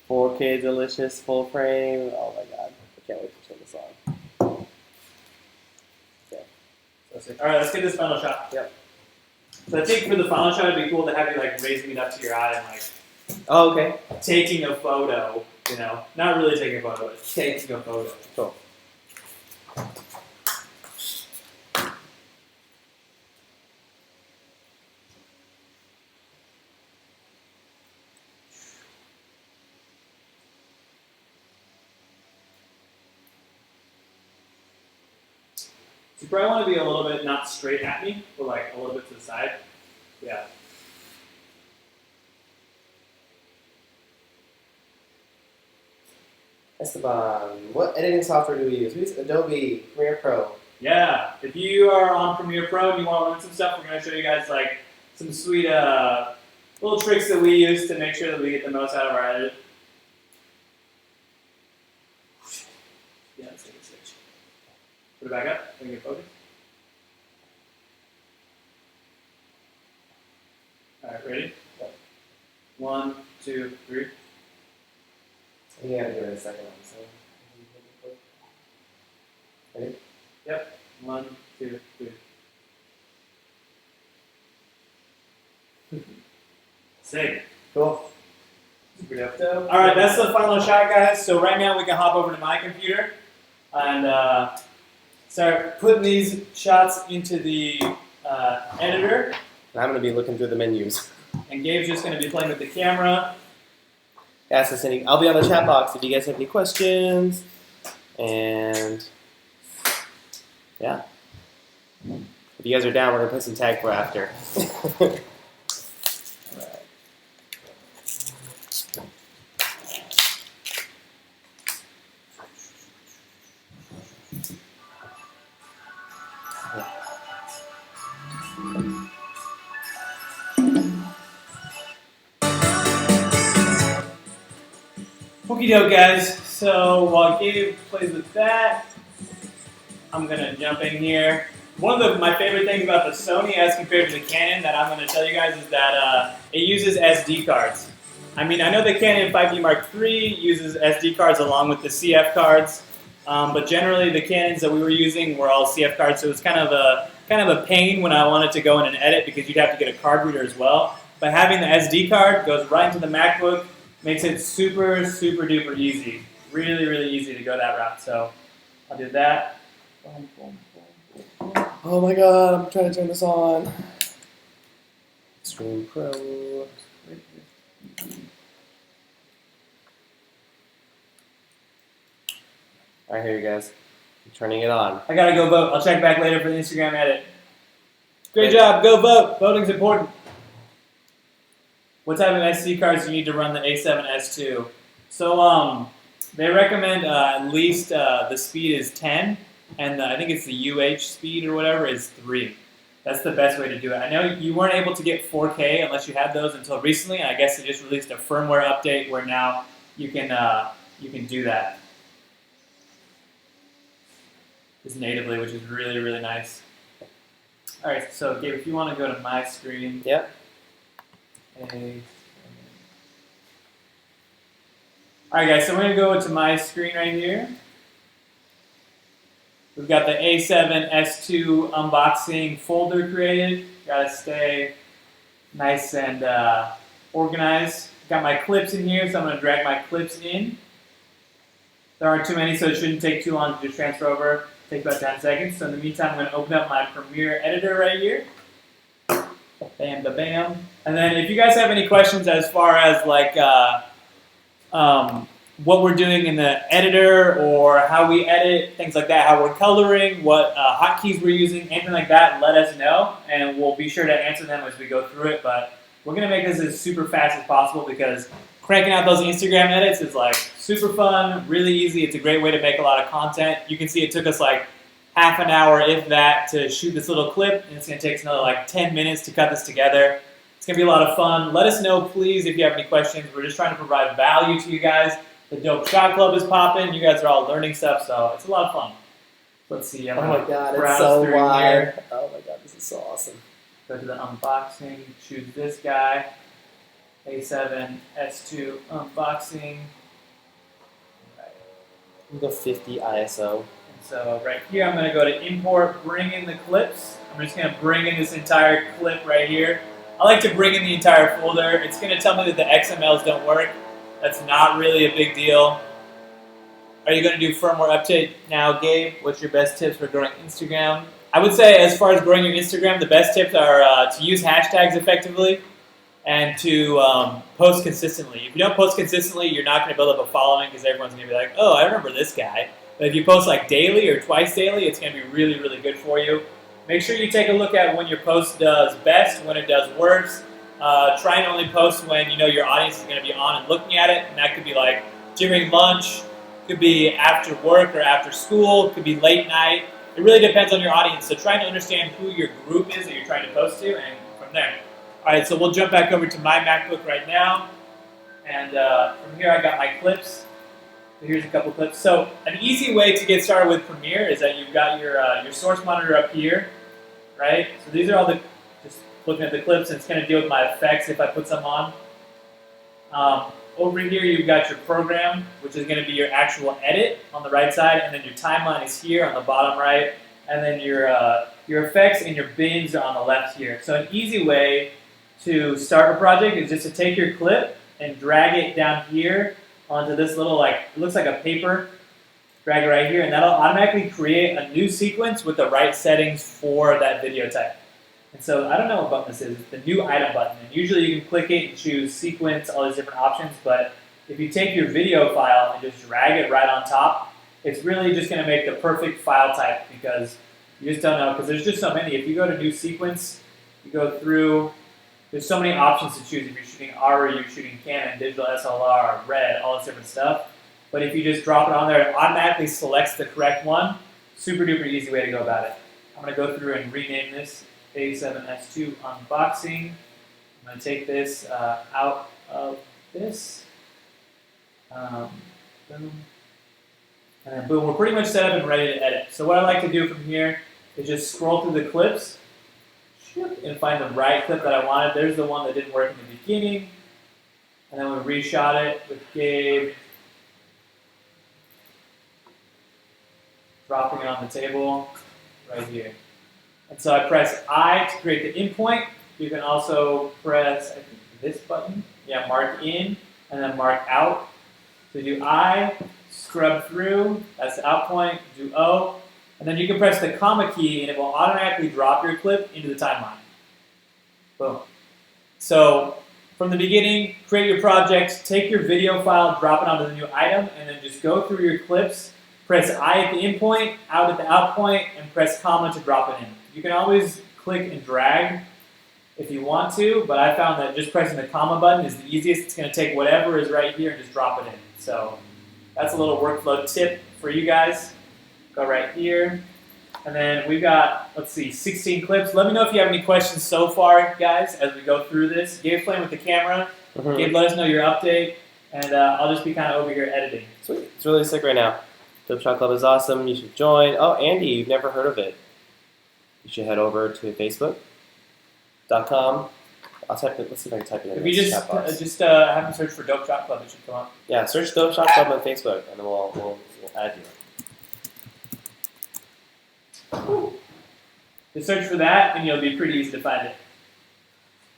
4K delicious full frame. Oh my god. I can't wait to turn this on. Okay. All right, let's get this final shot. Yep. So I think for the final shot, it'd be cool to have you like raising it up to your eye and like Oh, okay. taking a photo. You know, not really taking a photo, but taking a photo. Cool. So you probably want to be a little bit not straight at me, but like a little bit to the side. Yeah. Esteban, what editing software do we use? We use Adobe Premiere Pro. Yeah. If you are on Premiere Pro and you want to learn some stuff, we're going to show you guys like some sweet little tricks that we use to make sure that we get the most out of our edit. Yeah, let's take a switch. Put it back up. Let me get focused. All right, ready? 1, 2, 3. You gotta give it a second one. So. Ready? Yep. 1, 2, 3. Sick. Cool. Super dope. All right, that's the final shot, guys. So right now we can hop over to my computer and start putting these shots into the editor. And I'm gonna be looking through the menus. And Gabe's just going to be playing with the camera. Ask us any. I'll be on the chat box if you guys have any questions. And yeah, if you guys are down, we're gonna play some TagPro after. Okie doke, guys. So while Gabe plays with that, I'm gonna jump in here. One of my favorite things about the Sony as compared to the Canon that I'm gonna tell you guys is that it uses SD cards. I mean, I know the Canon 5D Mark III uses SD cards along with the CF cards, but generally the Canons that we were using were all CF cards, so it's kind of a pain when I wanted to go in and edit because you'd have to get a card reader as well. But having the SD card goes right into the MacBook, makes it super, super duper easy. Really, really easy to go that route. So I'll do that. Boom, boom, boom, boom, boom. Oh my god, I'm trying to turn this on. Stream Pro. Alright, here you guys. I'm turning it on. I gotta go vote. I'll check back later for the Instagram edit. Great job. Go vote. Voting's important. What type of SD cards do you need to run the a7S2? So they recommend at least the speed is 10, and I think it's the UH speed or whatever is 3. That's the best way to do it. I know you weren't able to get 4K unless you had those until recently, and I guess they just released a firmware update where now you can do that. Just natively, which is really, really nice. All right, so Gabe, if you want to go to my screen. Yep. Alright guys, so we're going to go to my screen right here. We've got the a7S2 unboxing folder created. Got to stay nice and organized. Got my clips in here, so I'm going to drag my clips in. There aren't too many, so it shouldn't take too long to just transfer over. Take about 10 seconds. So in the meantime, I'm going to open up my Premiere editor right here. Bam, ba, bam. And then if you guys have any questions as far as like what we're doing in the editor or how we edit, things like that, how we're coloring, what hotkeys we're using, anything like that, let us know. And we'll be sure to answer them as we go through it. But we're going to make this as super fast as possible because cranking out those Instagram edits is like super fun, really easy. It's a great way to make a lot of content. You can see it took us like half an hour, if that, to shoot this little clip, and it's going to take us another like 10 minutes to cut this together. It's going to be a lot of fun. Let us know, please, if you have any questions. We're just trying to provide value to you guys. The Dope Shot Club is popping. You guys are all learning stuff, so it's a lot of fun. Let's see. Oh my god, it's so wide. Here. Oh my god, this is so awesome. Go to the unboxing. Choose this guy. a7S2 unboxing. Right. Go 50 ISO. So right here, I'm going to go to import, bring in the clips. I'm just going to bring in this entire clip right here. I like to bring in the entire folder. It's going to tell me that the XMLs don't work. That's not really a big deal. Are you going to do firmware update now, Gabe? What's your best tips for growing Instagram? I would say as far as growing your Instagram, the best tips are to use hashtags effectively and to post consistently. If you don't post consistently, you're not going to build up a following because everyone's going to be like, oh, I remember this guy. But if you post like daily or twice daily, it's going to be really, really good for you. Make sure you take a look at when your post does best, when it does worse. Try and only post when you know your audience is going to be on and looking at it. And that could be like during lunch, could be after work or after school, could be late night. It really depends on your audience. So try to understand who your group is that you're trying to post to and from there. All right, so we'll jump back over to my MacBook right now. And from here I got my clips. So here's a couple clips. So an easy way to get started with Premiere is that you've got your source monitor up here, right? So these are all the, just looking at the clips, and it's going to deal with my effects if I put some on. Over here you've got your program, which is going to be your actual edit on the right side, and then your timeline is here on the bottom right, and then your effects and your bins are on the left here. So an easy way to start a project is just to take your clip and drag it down here onto this little, like, it looks like a paper. Drag it right here, and that'll automatically create a new sequence with the right settings for that video type. And so I don't know what button this is. It's the new item button. And usually you can click it and choose sequence, all these different options. But if you take your video file and just drag it right on top, it's really just going to make the perfect file type because you just don't know. Because there's just so many. If you go to new sequence, you go through, there's so many options to choose. If you're shooting ARRI, you're shooting Canon, digital SLR, RED, all this different stuff. But if you just drop it on there, it automatically selects the correct one. Super duper easy way to go about it. I'm going to go through and rename this A7S2 unboxing. I'm going to take this out of this. Boom. And then boom, we're pretty much set up and ready to edit. So what I like to do from here is just scroll through the clips and find the right clip that I wanted. There's the one that didn't work in the beginning. And then we reshot it with Gabe. Dropping it on the table right here. And so I press I to create the in point. You can also press, I think, this button. Yeah, mark in, and then mark out. So do I, scrub through, that's the out point, do O, and then you can press the comma key and it will automatically drop your clip into the timeline. Boom. So from the beginning, create your project, take your video file, drop it onto the new item, and then just go through your clips. Press I at the in point, out at the out point, and press comma to drop it in. You can always click and drag if you want to, but I found that just pressing the comma button is the easiest. It's going to take whatever is right here and just drop it in. So that's a little workflow tip for you guys. Go right here. And then we've got, let's see, 16 clips. Let me know if you have any questions so far, guys, as we go through this. Gabe's playing with the camera. Gabe, let us know your update, and I'll just be kind of over here editing. Sweet. It's really sick right now. Dope Shot Club is awesome. You should join. Oh, Andy, you've never heard of it. You should head over to facebook.com. I'll type it. Let's see if I can type it in. If you just have them search for Dope Shot Club, it should come up. Yeah, search Dope Shot Club on Facebook, and then we'll add you. Just search for that, and you'll be pretty easy to find it.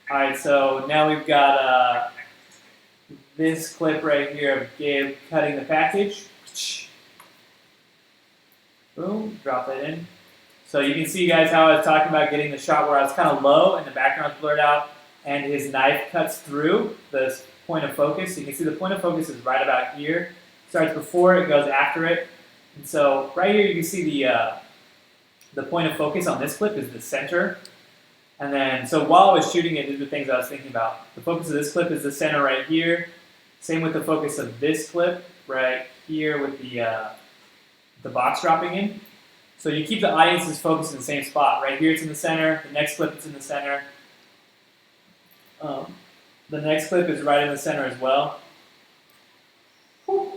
All right, so now we've got this clip right here of Gabe cutting the package. Boom, drop that in. So you can see, guys, how I was talking about getting the shot where I was kind of low and the background's blurred out, and his knife cuts through the point of focus. So you can see the point of focus is right about here. Starts before it, goes after it. And so right here you can see the point of focus on this clip is the center. And then, so while I was shooting it, these are the things I was thinking about. The focus of this clip is the center right here. Same with the focus of this clip right here with the box dropping in. So you keep the audience's focus in the same spot. Right here it's in the center, the next clip is in the center. The next clip is right in the center as well. Boom.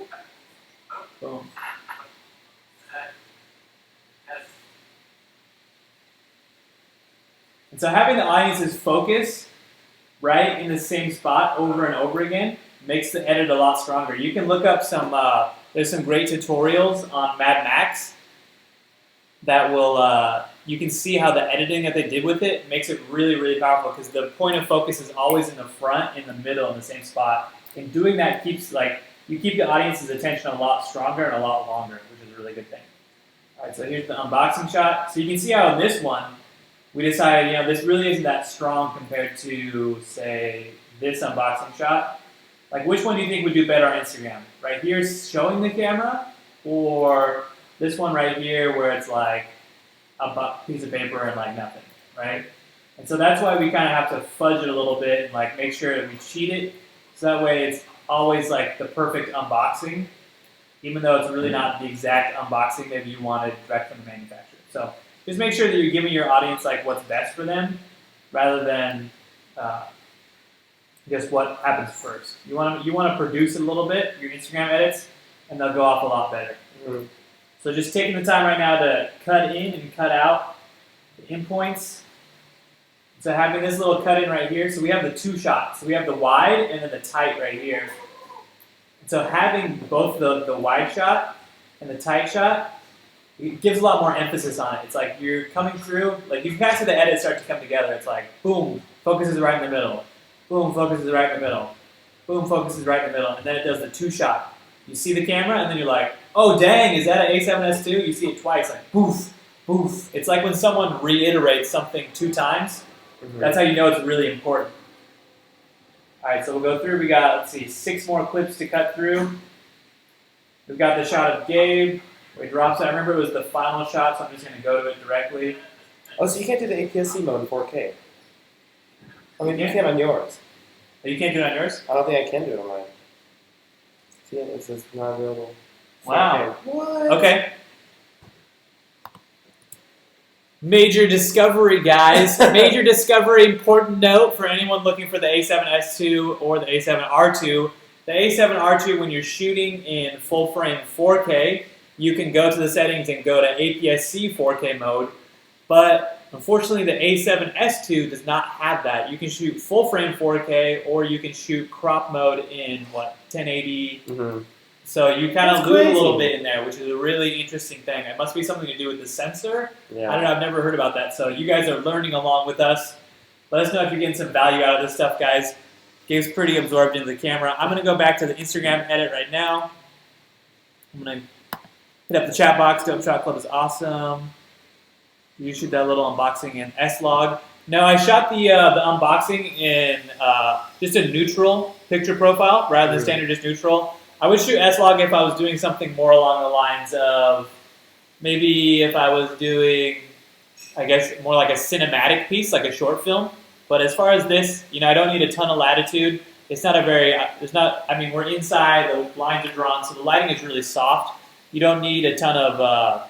And so having the audience's focus right in the same spot over and over again makes the edit a lot stronger. You can look up some, there's some great tutorials on Mad Max that will, you can see how the editing that they did with it makes it really, really powerful because the point of focus is always in the front, in the middle, in the same spot. And doing that keeps, you keep the audience's attention a lot stronger and a lot longer, which is a really good thing. All right, so here's the unboxing shot. So you can see how in this one, we decided, this really isn't that strong compared to, say, this unboxing shot. Like, which one do you think would do better on Instagram? Right here showing the camera, or this one right here where it's like a piece of paper and like nothing, right? And so that's why we kind of have to fudge it a little bit and like make sure that we cheat it, so that way it's always like the perfect unboxing, even though it's really not the exact unboxing maybe you wanted direct from the manufacturer. So just make sure that you're giving your audience like what's best for them, rather than just what happens first. You want to produce it a little bit, your Instagram edits, and they'll go off a lot better. Mm-hmm. So just taking the time right now to cut in and cut out the in points. So having this little cut in right here, so we have the two shots. So we have the wide and then the tight right here. And so having both the wide shot and the tight shot, it gives a lot more emphasis on it. It's like you're coming through, like you can kind of see the edits start to come together. It's like, boom, focus is right in the middle. Boom, focus is right in the middle. Boom, focus is right in the middle. And then it does the two shot. You see the camera and then you're like, oh dang, is that an A7S2? You see it twice, like poof, poof. It's like when someone reiterates something 2 times, That's how you know it's really important. All right, so we'll go through. We got, let's see, 6 more clips to cut through. We've got the shot of Gabe, where he drops it. I remember it was the final shot, so I'm just going to go to it directly. Oh, so you can't do the APS-C mode in 4K? I mean, you can on yours. Oh, you can't do it on yours? I don't think I can do it on mine. See, it says not available. Wow. 4K. What? Okay. Major discovery, guys. Major discovery, important note for anyone looking for the a7S2 or the a7R2. The a7R2, when you're shooting in full frame 4K, you can go to the settings and go to APS-C 4K mode. But unfortunately, the a7S2 does not have that. You can shoot full frame 4K or you can shoot crop mode in, 1080. So you kind of lose a little bit in there, which is a really interesting thing. It must be something to do with the sensor. Yeah. I don't know. I've never heard about that. So you guys are learning along with us. Let us know if you're getting some value out of this stuff, guys. Gabe's pretty absorbed into the camera. I'm going to go back to the Instagram edit right now. I'm going to hit up the chat box. Dope Shot Club is awesome. You shoot that little unboxing in S-Log. No, I shot the unboxing in just a neutral picture profile rather than standard just neutral. I would shoot S-Log if I was doing something more along the lines of maybe if I was doing, I guess, more like a cinematic piece, like a short film. But as far as this, I don't need a ton of latitude. It's not a very, I mean, we're inside, the lines are drawn, so the lighting is really soft. You don't need a ton of, a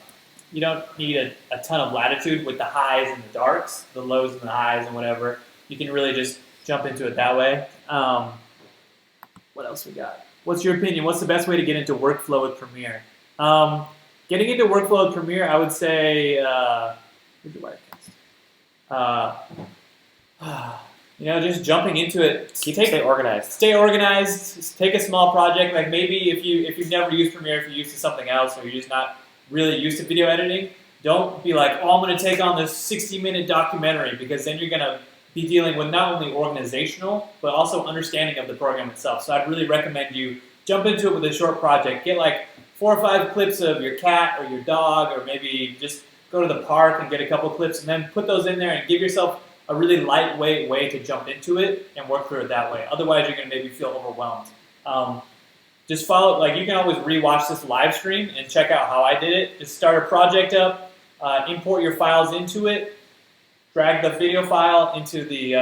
ton of latitude with the highs and the darks, the lows and the highs and whatever. You can really just jump into it that way. What else we got? What's your opinion? What's the best way to get into workflow with Premiere? Getting into workflow with Premiere, I would say, just jumping into it. Stay organized. Stay organized. Take a small project. Like maybe if you've never used Premiere, if you're used to something else, or you're just not really used to video editing, don't be like, oh, I'm going to take on this 60-minute documentary, because then you're going to be dealing with not only organizational, but also understanding of the program itself. So I'd really recommend you jump into it with a short project. Get like 4 or 5 clips of your cat or your dog, or maybe just go to the park and get a couple clips, and then put those in there and give yourself a really lightweight way to jump into it and work through it that way. Otherwise, you're going to maybe feel overwhelmed. Just follow, you can always rewatch this live stream and check out how I did it. Just start a project up, import your files into it, drag the video file into the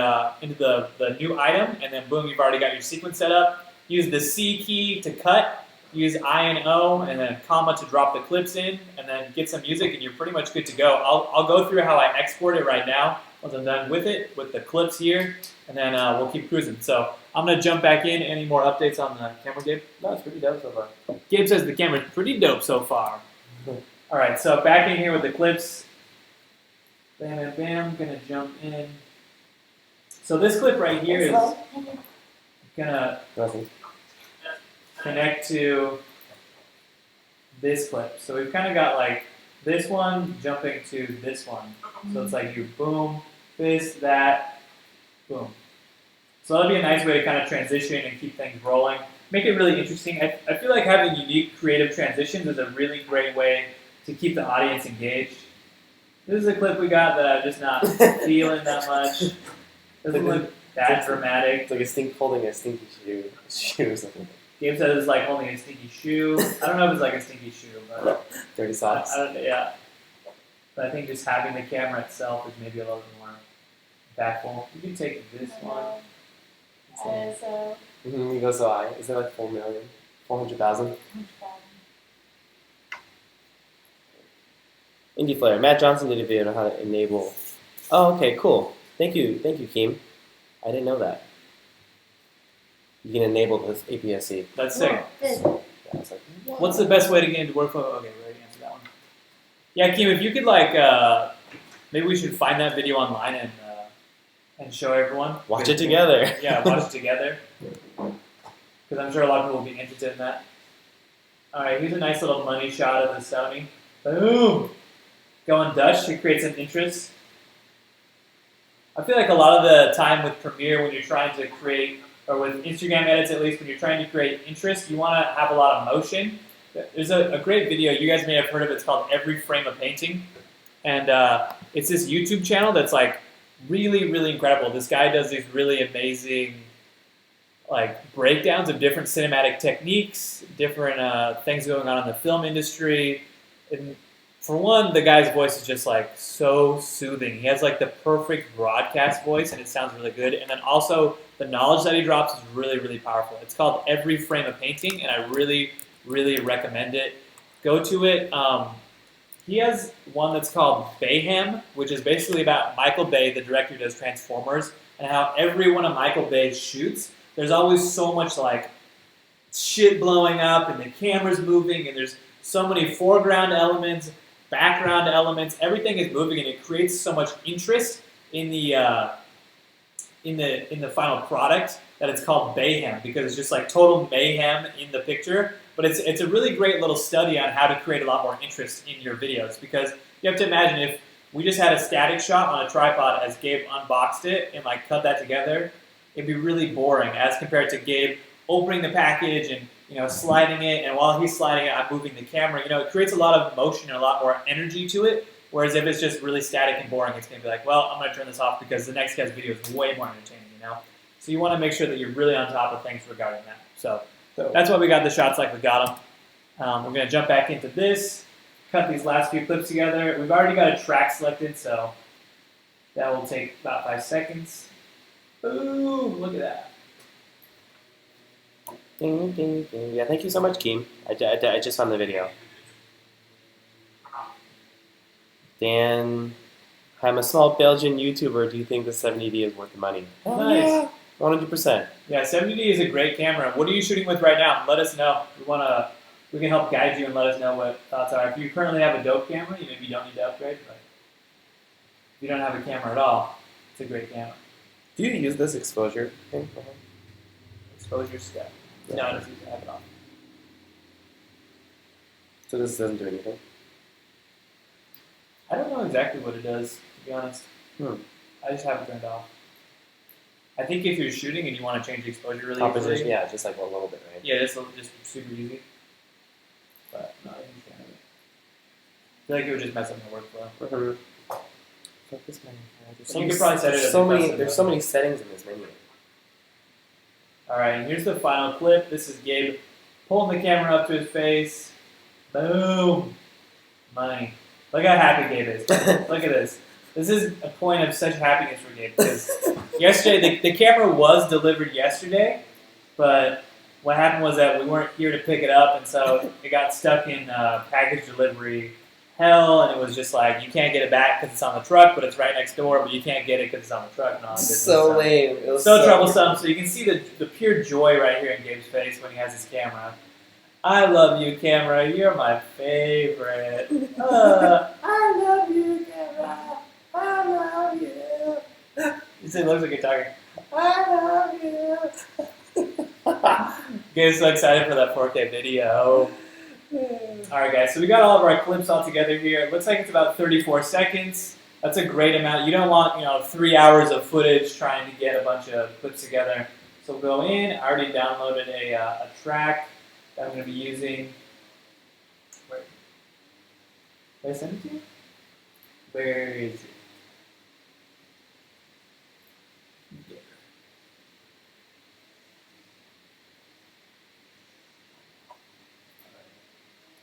new item, and then boom, you've already got your sequence set up. Use the C key to cut, use I and O, and then comma to drop the clips in, and then get some music, and you're pretty much good to go. I'll go through how I export it right now once I'm done with it, with the clips here, and then we'll keep cruising. So I'm going to jump back in. Any more updates on the camera, Gabe? No, it's pretty dope so far. Gabe says the camera's pretty dope so far. All right, so back in here with the clips. Bam, bam, bam. Going to jump in. So this clip right here is going to connect to this clip. So we've kind of got like this one jumping to this one. So it's like you boom, this, that, boom. So that'll be a nice way to kind of transition and keep things rolling. Make it really interesting. I feel like having unique creative transitions is a really great way to keep the audience engaged. This is a clip we got that I'm just not feeling that much. Doesn't look that dramatic. It's like holding a stinky shoe or something. Gabe said it's like holding a stinky shoe. I don't know if it's like a stinky shoe, but dirty socks. Yeah. But I think just having the camera itself is maybe a little bit more impactful. You can take this one. He goes so high. Is that like 4 million? 400,000? Indie Flare. Matt Johnson did a video on how to enable. Oh, okay, cool. Thank you, Keem. I didn't know that. You can enable this APS-C. That's sick. Yeah, I was like, what's the best way to get into workflow? Okay, we already answered that one. Yeah, Keem, if you could maybe we should find that video online and show everyone. Watch it together. Yeah, watch it together. Because I'm sure a lot of people will be interested in that. All right, here's a nice little money shot of the Sony. Boom! Going Dutch to create some interest. I feel like a lot of the time with Premiere, when you're trying to create, or with Instagram edits at least, when you're trying to create interest, you want to have a lot of motion. There's a great video, you guys may have heard of it, it's called Every Frame of Painting. And it's this YouTube channel that's like really, really incredible. This guy does these really amazing like breakdowns of different cinematic techniques, different things going on in the film industry. And for one, the guy's voice is just like so soothing. He has like the perfect broadcast voice, and it sounds really good. And then also the knowledge that he drops is really, really powerful. It's called Every Frame of Painting, and I really, really recommend it. Go to it. He has one that's called Bayham, which is basically about Michael Bay, the director who does Transformers, and how every one of Michael Bay's shoots, there's always so much like shit blowing up, and the camera's moving, and there's so many foreground elements, background elements. Everything is moving, and it creates so much interest in the final product that it's called Bayham, because it's just like total mayhem in the picture. But it's a really great little study on how to create a lot more interest in your videos, because you have to imagine if we just had a static shot on a tripod as Gabe unboxed it and like cut that together, it'd be really boring as compared to Gabe opening the package and sliding it, and while he's sliding it, I'm moving the camera. It creates a lot of motion and a lot more energy to it. Whereas if it's just really static and boring, it's going to be like, well, I'm going to turn this off because the next guy's video is way more entertaining, So you want to make sure that you're really on top of things regarding that. So that's why we got the shots like we got them. We're going to jump back into this, cut these last few clips together. We've already got a track selected, so that will take about 5 seconds. Boom! Look at that. Ding, ding, ding. Yeah, thank you so much, Keem. I just found the video. Dan, I'm a small Belgian YouTuber. Do you think the 70D is worth the money? Nice. Yeah, 100%. Yeah, 70D is a great camera. What are you shooting with right now? Let us know. We can help guide you and let us know what thoughts are. If you currently have a dope camera, maybe you don't need to upgrade, but if you don't have a camera at all, it's a great camera. Do you use this exposure thing? Exposure step. Yeah. No, I don't use it at all. So this doesn't do anything? I don't know exactly what it does, to be honest. I just have it turned off. I think if you're shooting and you want to change the exposure really easily, yeah, just like a little bit, right? yeah, just super easy. But not a huge fan of it. I feel like it would just mess up my workflow. Focus menu. You could probably set it as There's so many settings in this menu. Alright, and here's the final clip. This is Gabe pulling the camera up to his face. Boom! Money. Look how happy Gabe is. Look at this. This is a point of such happiness for Gabe, because yesterday, the camera was delivered yesterday, but what happened was that we weren't here to pick it up, and so it got stuck in package delivery hell, and it was just like, you can't get it back because it's on the truck, but it's right next door, but you can't get it because it's on the truck. And all that business. So lame. It was so troublesome. So you can see the pure joy right here in Gabe's face when he has his camera. I love you, camera. You're my favorite. I love you, camera. I love you. You see, it looks like you're talking. I love you. Gabe's so excited for that 4K video. Alright guys, so we got all of our clips all together here. It looks like it's about 34 seconds. That's a great amount. You don't want 3 hours of footage trying to get a bunch of clips together. So we'll go in. I already downloaded a track that I'm going to be using. Where? Did I send it to you? Where is it? Yeah.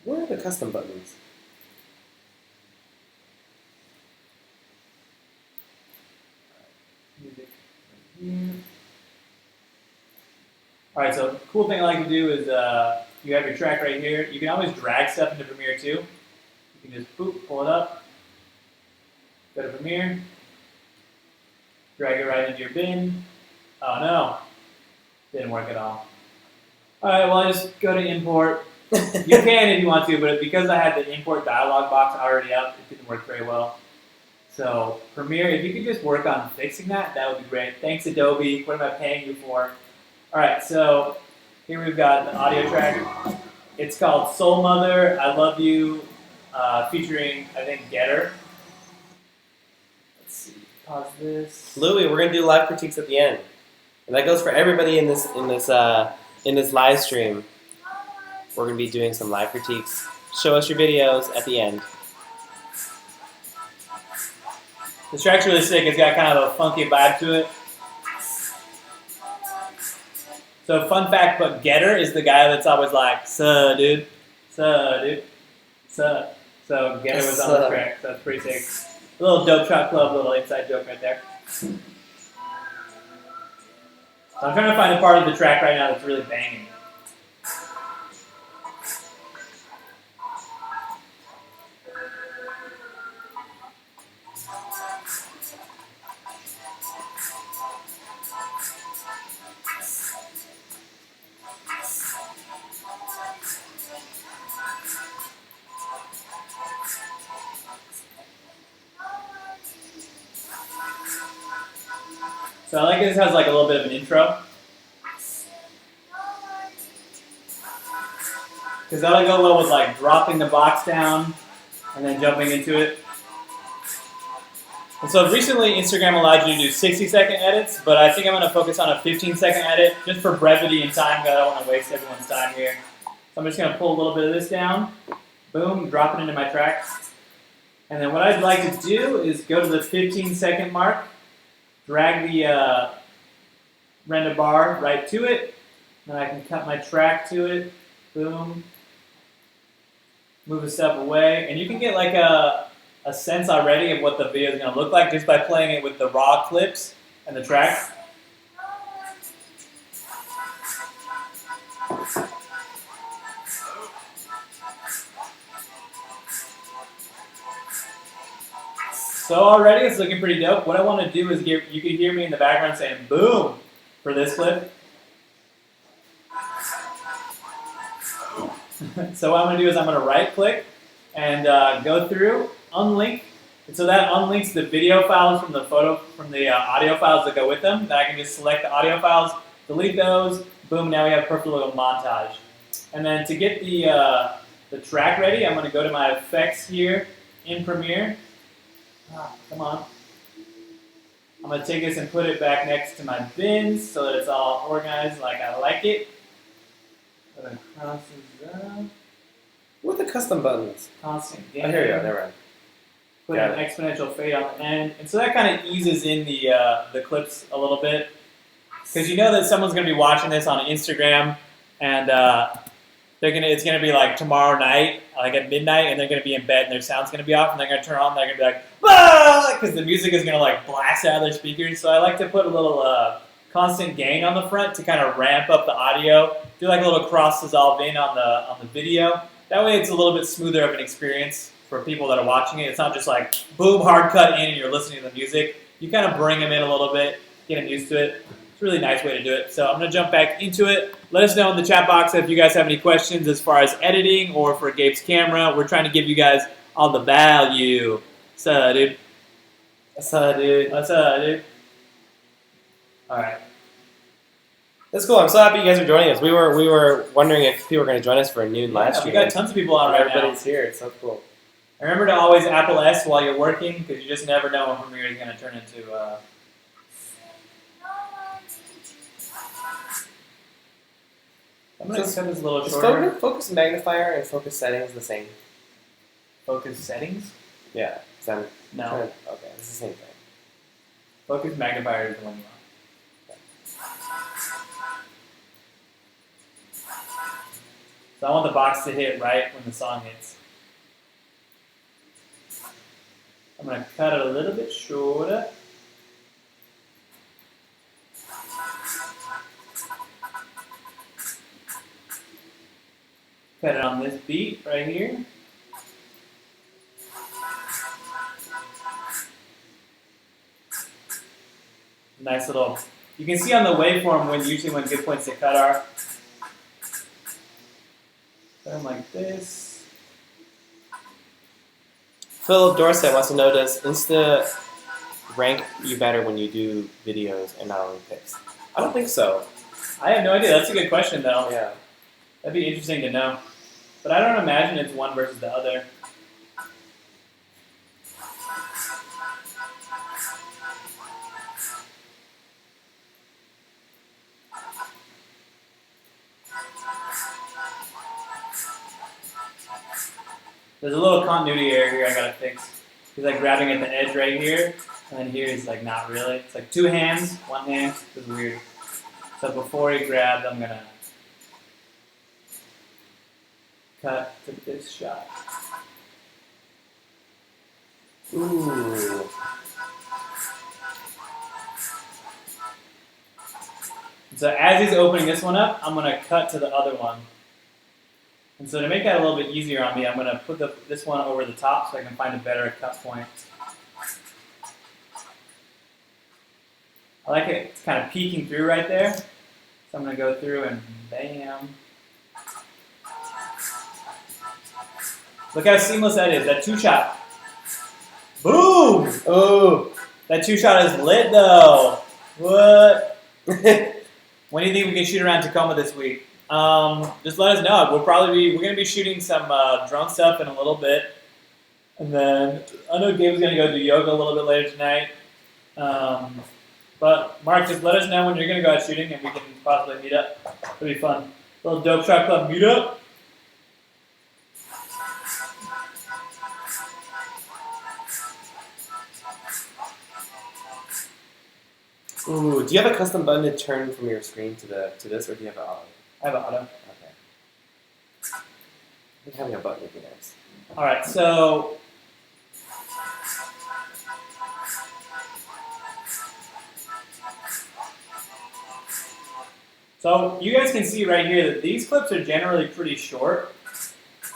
Where are the custom buttons? Music right here. Alright, so the cool thing I like to do is you have your track right here. You can always drag stuff into Premiere too. You can just pull it up, go to Premiere, drag it right into your bin. Oh no, didn't work at all. Alright, well I just go to import. You can if you want to, but because I had the import dialog box already up, it didn't work very well. So Premiere, if you could just work on fixing that, that would be great. Thanks Adobe, what am I paying you for? Alright, so here we've got the audio track. It's called Soul Mother, I Love You, featuring, I think, Getter. Let's see, pause this. Louie, we're gonna do live critiques at the end, and that goes for everybody in this live stream. We're gonna be doing some live critiques. Show us your videos at the end. This track's really sick. It's got kind of a funky vibe to it. So fun fact, but Getter is the guy that's always like, "Suh, dude, suh, dude, suh." So Getter was on the track, so that's pretty sick. A little Dope Shot Club, little inside joke right there. So I'm trying to find a part of the track right now that's really banging. So I like this has like a little bit of an intro. Because that'll go well with like dropping the box down and then jumping into it. And so recently Instagram allowed you to do 60-second edits, but I think I'm going to focus on a 15-second edit just for brevity and time, because I don't want to waste everyone's time here. So I'm just going to pull a little bit of this down, boom, drop it into my track. And then what I'd like to do is go to the 15-second mark, drag the render bar right to it, then I can cut my track to it, boom, move a step away, and you can get like a sense already of what the video is going to look like just by playing it with the raw clips and the track. So already it's looking pretty dope. What I want to do is you can hear me in the background saying boom for this clip. So what I'm going to do is I'm going to right click and go through, unlink. And so that unlinks the video files from the audio files that go with them. Then I can just select the audio files, delete those, boom, now we have a perfect little montage. And then to get the track ready, I'm going to go to my effects here in Premiere. Come on. I'm going to take this and put it back next to my bins so that it's all organized like I like it. Put it crosses up. What are the custom buttons? Constant gain. Oh, here you go. Never mind. Put an exponential fade on the end. And so that kind of eases in the clips a little bit. Because you know that someone's going to be watching this on Instagram and it's going to be like tomorrow night, like at midnight, and they're going to be in bed and their sound's going to be off and they're going to turn on and they're going to be like, ah! Because the music is going to like blast out of their speakers. So I like to put a little constant gain on the front to kind of ramp up the audio. Do like a little cross dissolve in on the video. That way it's a little bit smoother of an experience for people that are watching it. It's not just like boom, hard cut in and you're listening to the music. You kind of bring them in a little bit, get them used to it. It's a really nice way to do it. So I'm going to jump back into it. Let us know in the chat box if you guys have any questions as far as editing or for Gabe's camera. We're trying to give you guys all the value. What's up, dude? What's up, dude? What's up, dude? All right. That's cool. I'm so happy you guys are joining us. We were wondering if people were going to join us for a noon live stream. We got tons of people on right now. Everybody's here. It's so cool. Remember to always Apple S while you're working, because you just never know when Premiere is going to turn into. I'm going to cut this a little shorter. Focus magnifier and focus settings the same? Focus settings? Yeah. No. Okay, it's the same thing. Focus magnifier is the one you want. So I want the box to hit right when the song hits. I'm going to cut it a little bit shorter. Cut it on this beat right here. Nice little, you can see on the waveform usually when good points to cut are. Something like this. Philip Dorset wants to know, does Insta rank you better when you do videos and not only pics? I don't think so. I have no idea. That's a good question, though. Yeah. That'd be interesting to know. But I don't imagine it's one versus the other. There's a little continuity error here I gotta fix. Because I'm grabbing at the edge right here. And then here is like not really. It's like two hands, one hand. It's weird. So before he grabbed, I'm gonna cut to this shot. Ooh. So as he's opening this one up, I'm gonna cut to the other one. And so to make that a little bit easier on me, I'm gonna put this one over the top so I can find a better cut point. I like it, it's kind of peeking through right there. So I'm gonna go through and bam. Look how seamless that is, that two-shot. Boom! Oh, that two-shot is lit though. What? When do you think we can shoot around Tacoma this week? Just let us know. We're gonna be shooting some drone stuff in a little bit, and then I know Gabe's gonna go do yoga a little bit later tonight. But Mark, just let us know when you're gonna go out shooting, and we can possibly meet up. It'll be fun. Little Dope Shot Club meetup. Ooh, do you have a custom button to turn from your screen to this, or do you have an auto? I have an auto. Okay. I think having a button would be nice. All right, so you guys can see right here that these clips are generally pretty short.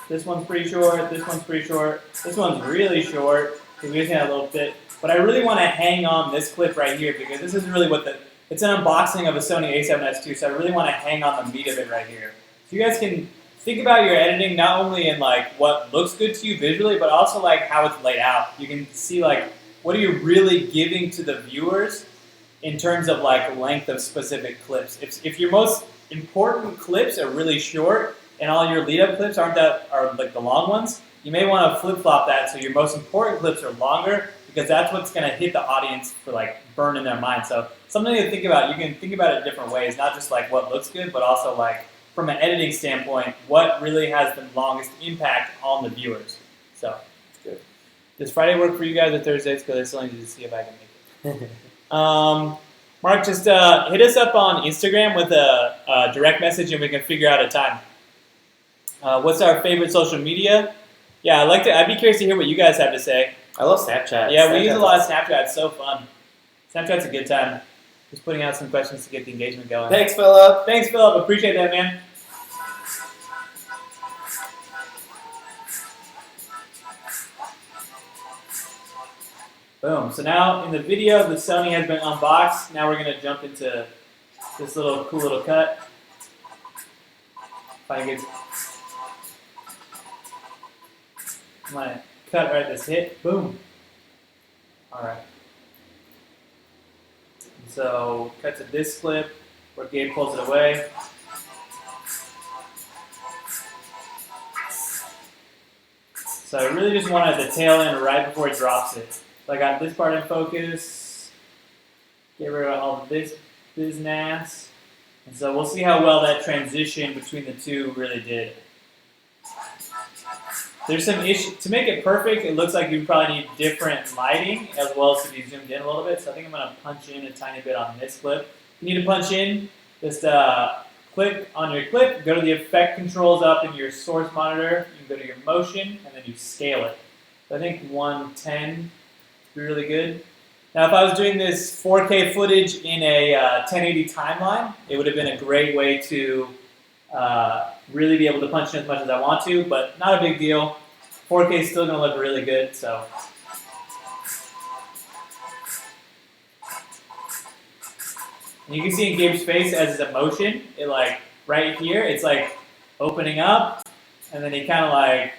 This one's pretty short. This one's pretty short. This one's really short. So we just have a little bit. But I really want to hang on this clip right here because this is really it's an unboxing of a Sony a7S II, so I really want to hang on the meat of it right here. So you guys can think about your editing not only in like what looks good to you visually, but also like how it's laid out. You can see like what are you really giving to the viewers in terms of like length of specific clips. If your most important clips are really short and all your lead-up clips are like the long ones, you may want to flip-flop that so your most important clips are longer, because that's what's going to hit the audience for like burn in their mind. So something to think about. You can think about it different ways, not just like what looks good, but also like from an editing standpoint, what really has the longest impact on the viewers. So it's good. Does Friday work for you guys or Thursdays? Because I still need to see if I can make it. Mark, just hit us up on Instagram with a direct message and we can figure out a time. What's our favorite social media? Yeah, I'd be curious to hear what you guys have to say. I love Snapchat. Yeah, we use a lot of Snapchat. It's so fun. Snapchat's a good time. Just putting out some questions to get the engagement going. Thanks, Philip. Thanks, Philip. Appreciate that, man. Boom. So now in the video, the Sony has been unboxed. Now we're going to jump into this cool little cut. If I get, I'm going to cut right at this hit. Boom. All right. So cut to this clip where Gabe pulls it away. So I really just wanted the tail end right before he drops it. So I got this part in focus. Get rid of all of this business. And so we'll see how well that transition between the two really did. There's some issue to make it perfect. It looks like you probably need different lighting as well as to be zoomed in a little bit. So I think I'm going to punch in a tiny bit on this clip. If you need to punch in, just click on your clip, go to the effect controls up in your source monitor. You can go to your motion, and then you scale it. So I think 110 would be really good. Now, if I was doing this 4K footage in a 1080 timeline, it would have been a great way to really be able to punch in as much as I want to, but not a big deal. 4K is still going to look really good, so. And you can see in Gabe's face as his emotion, it like, right here, it's like opening up, and then he kind of like,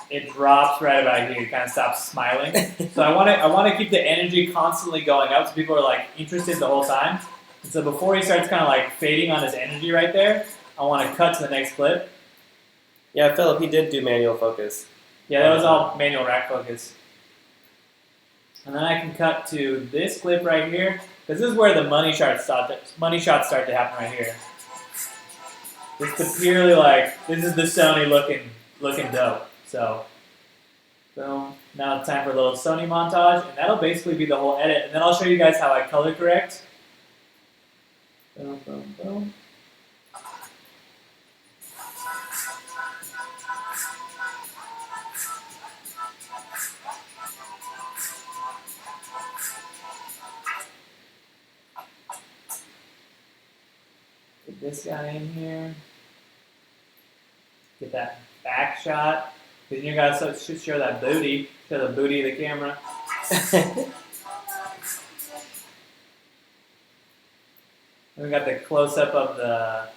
it drops right about here. He kind of stops smiling. So I want to keep the energy constantly going up so people are like interested the whole time. And so before he starts kind of like fading on his energy right there, I want to cut to the next clip. Yeah, Philip, he did do manual focus. Yeah, that was all manual rack focus. And then I can cut to this clip right here, because this is where the money shots start to happen right here. It's the purely like, this is the Sony looking dope. So Boom. Now it's time for a little Sony montage, and that'll basically be the whole edit. And then I'll show you guys how I color correct. Boom, boom, boom. Get this guy in here. Get that back shot. Because you guys should show that booty. Show the booty of the camera. And we got the close-up of the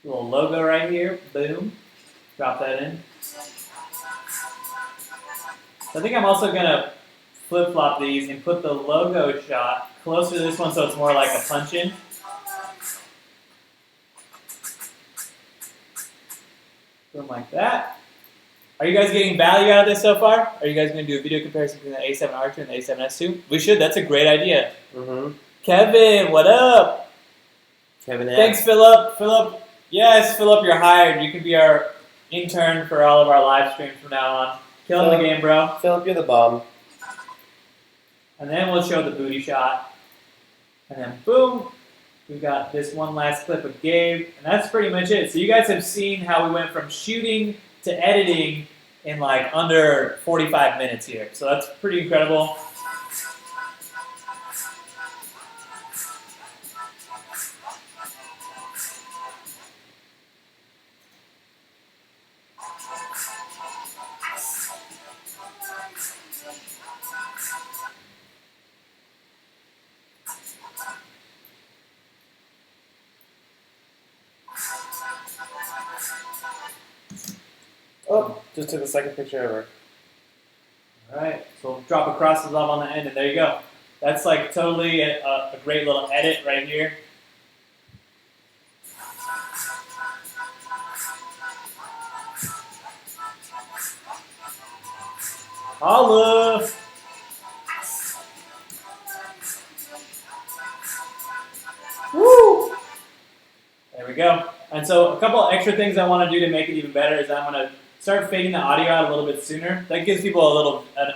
little logo right here. Boom. Drop that in. So I think I'm also going to flip-flop these and put the logo shot closer to this one so it's more like a punch-in. Boom, like that. Are you guys getting value out of this so far? Are you guys going to do a video comparison between the A7R2 and the A7S2? We should. That's a great idea. Mm-hmm. Kevin, what up? Kevin F. Thanks, Philip. Philip, yes, Philip, you're hired. You can be our intern for all of our live streams from now on. Killing the game, bro. Philip, you're the bomb. And then we'll show the booty shot. And then boom, we got this one last clip of Gabe. And that's pretty much it. So you guys have seen how we went from shooting to editing in like under 45 minutes here. So that's pretty incredible. Oh, just took the second picture over. Alright, so we'll drop a cross love on the end, and there you go. That's like totally a great little edit right here. Holla! Woo! There we go. And so a couple extra things I want to do to make it even better is I'm going to start fading the audio out a little bit sooner. That gives people an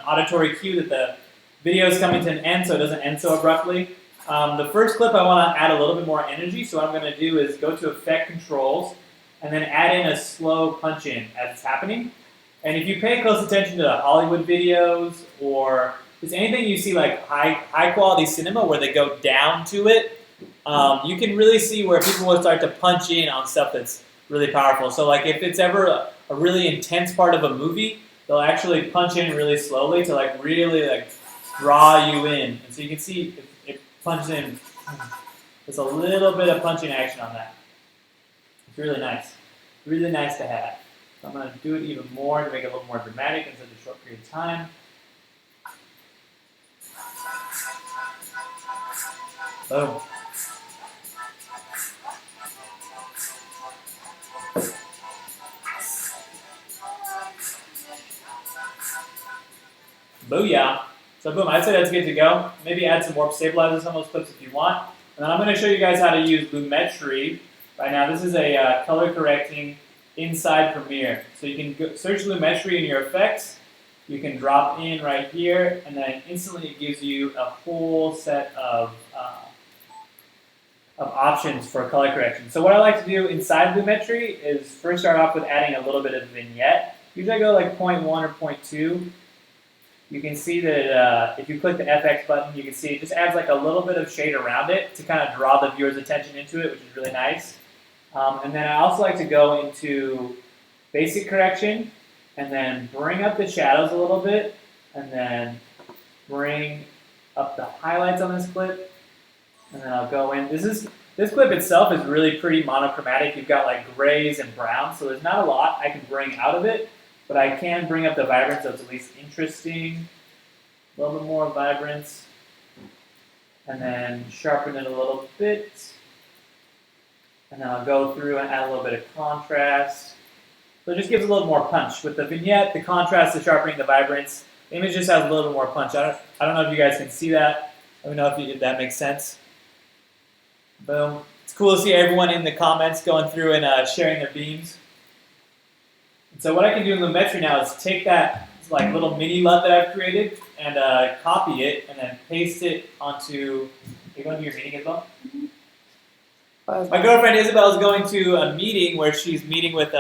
auditory cue that the video is coming to an end so it doesn't end so abruptly. The first clip I want to add a little bit more energy, so what I'm going to do is go to Effect Controls and then add in a slow punch-in as it's happening. And if you pay close attention to the Hollywood videos or just anything you see like high quality cinema where they go down to it, you can really see where people will start to punch in on stuff that's really powerful. So like if it's ever a really intense part of a movie, they'll actually punch in really slowly to like really like draw you in. And so you can see it punches in. There's a little bit of punching action on that. It's really nice. Really nice to have. So I'm going to do it even more to make it a little more dramatic in such a short period of time. Boom. Booyah. So boom, I'd say that's good to go. Maybe add some warp stabilizer to some of those clips if you want. And then I'm going to show you guys how to use Lumetri. Right now, this is a color correcting inside Premiere. So you can search Lumetri in your effects. You can drop in right here, and then instantly it gives you a whole set of options for color correction. So what I like to do inside Lumetri is first start off with adding a little bit of vignette. Usually I go like 0.1 or 0.2. You can see that if you click the FX button, you can see it just adds like a little bit of shade around it to kind of draw the viewer's attention into it, which is really nice. And then I also like to go into basic correction and then bring up the shadows a little bit and then bring up the highlights on this clip. And then I'll go in. This clip itself is really pretty monochromatic. You've got like grays and browns, so there's not a lot I can bring out of it. But I can bring up the vibrance so it's at least interesting. A little bit more vibrance. And then sharpen it a little bit. And then I'll go through and add a little bit of contrast. So it just gives a little more punch. With the vignette, the contrast, the sharpening, the vibrance, the image just has a little bit more punch. I don't know if you guys can see that. Let me know if that makes sense. Boom. It's cool to see everyone in the comments going through and sharing their beams. So what I can do in Lumetri now is take that like little mini LUT that I've created and copy it and then paste it onto. Are you going to your meeting as well? My girlfriend Isabel is going to a meeting where she's meeting with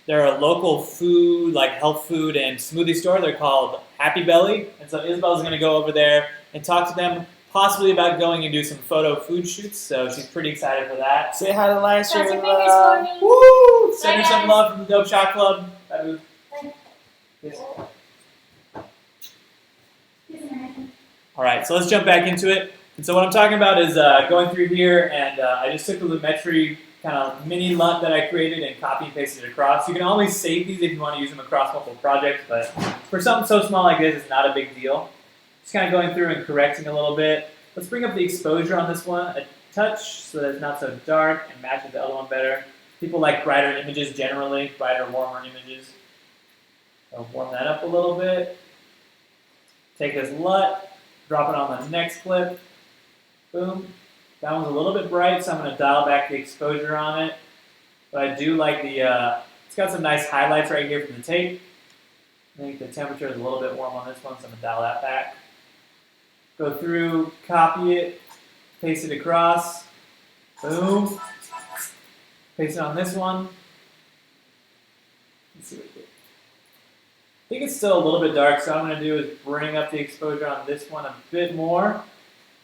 they're a local food, like health food and smoothie store. They're called Happy Belly. And so Isabel's going to go over there and talk to them, possibly about going and do some photo food shoots. So she's pretty excited for that. Say hi to Liza. Cross your fingers for me. Woo! Send her Bye, some guys. love from the Dope Shot Club. Bye, boo. Yes. All right, so let's jump back into it. And so what I'm talking about is going through here, and I just took the Lumetri kind of mini LUT that I created and copy and pasted it across. You can always save these if you want to use them across multiple projects, but for something so small like this, it's not a big deal. Just kind of going through and correcting a little bit. Let's bring up the exposure on this one a touch so that it's not so dark and matches the other one better. People like brighter images generally, brighter, warmer images. So warm that up a little bit. Take this LUT, drop it on the next clip. Boom. That one's a little bit bright, so I'm going to dial back the exposure on it. But I do like the, it's got some nice highlights right here from the tape. I think the temperature is a little bit warm on this one, so I'm going to dial that back. Go through, copy it, paste it across. Boom. Paste it on this one. Let's see what we get. I think it's still a little bit dark, so what I'm going to do is bring up the exposure on this one a bit more.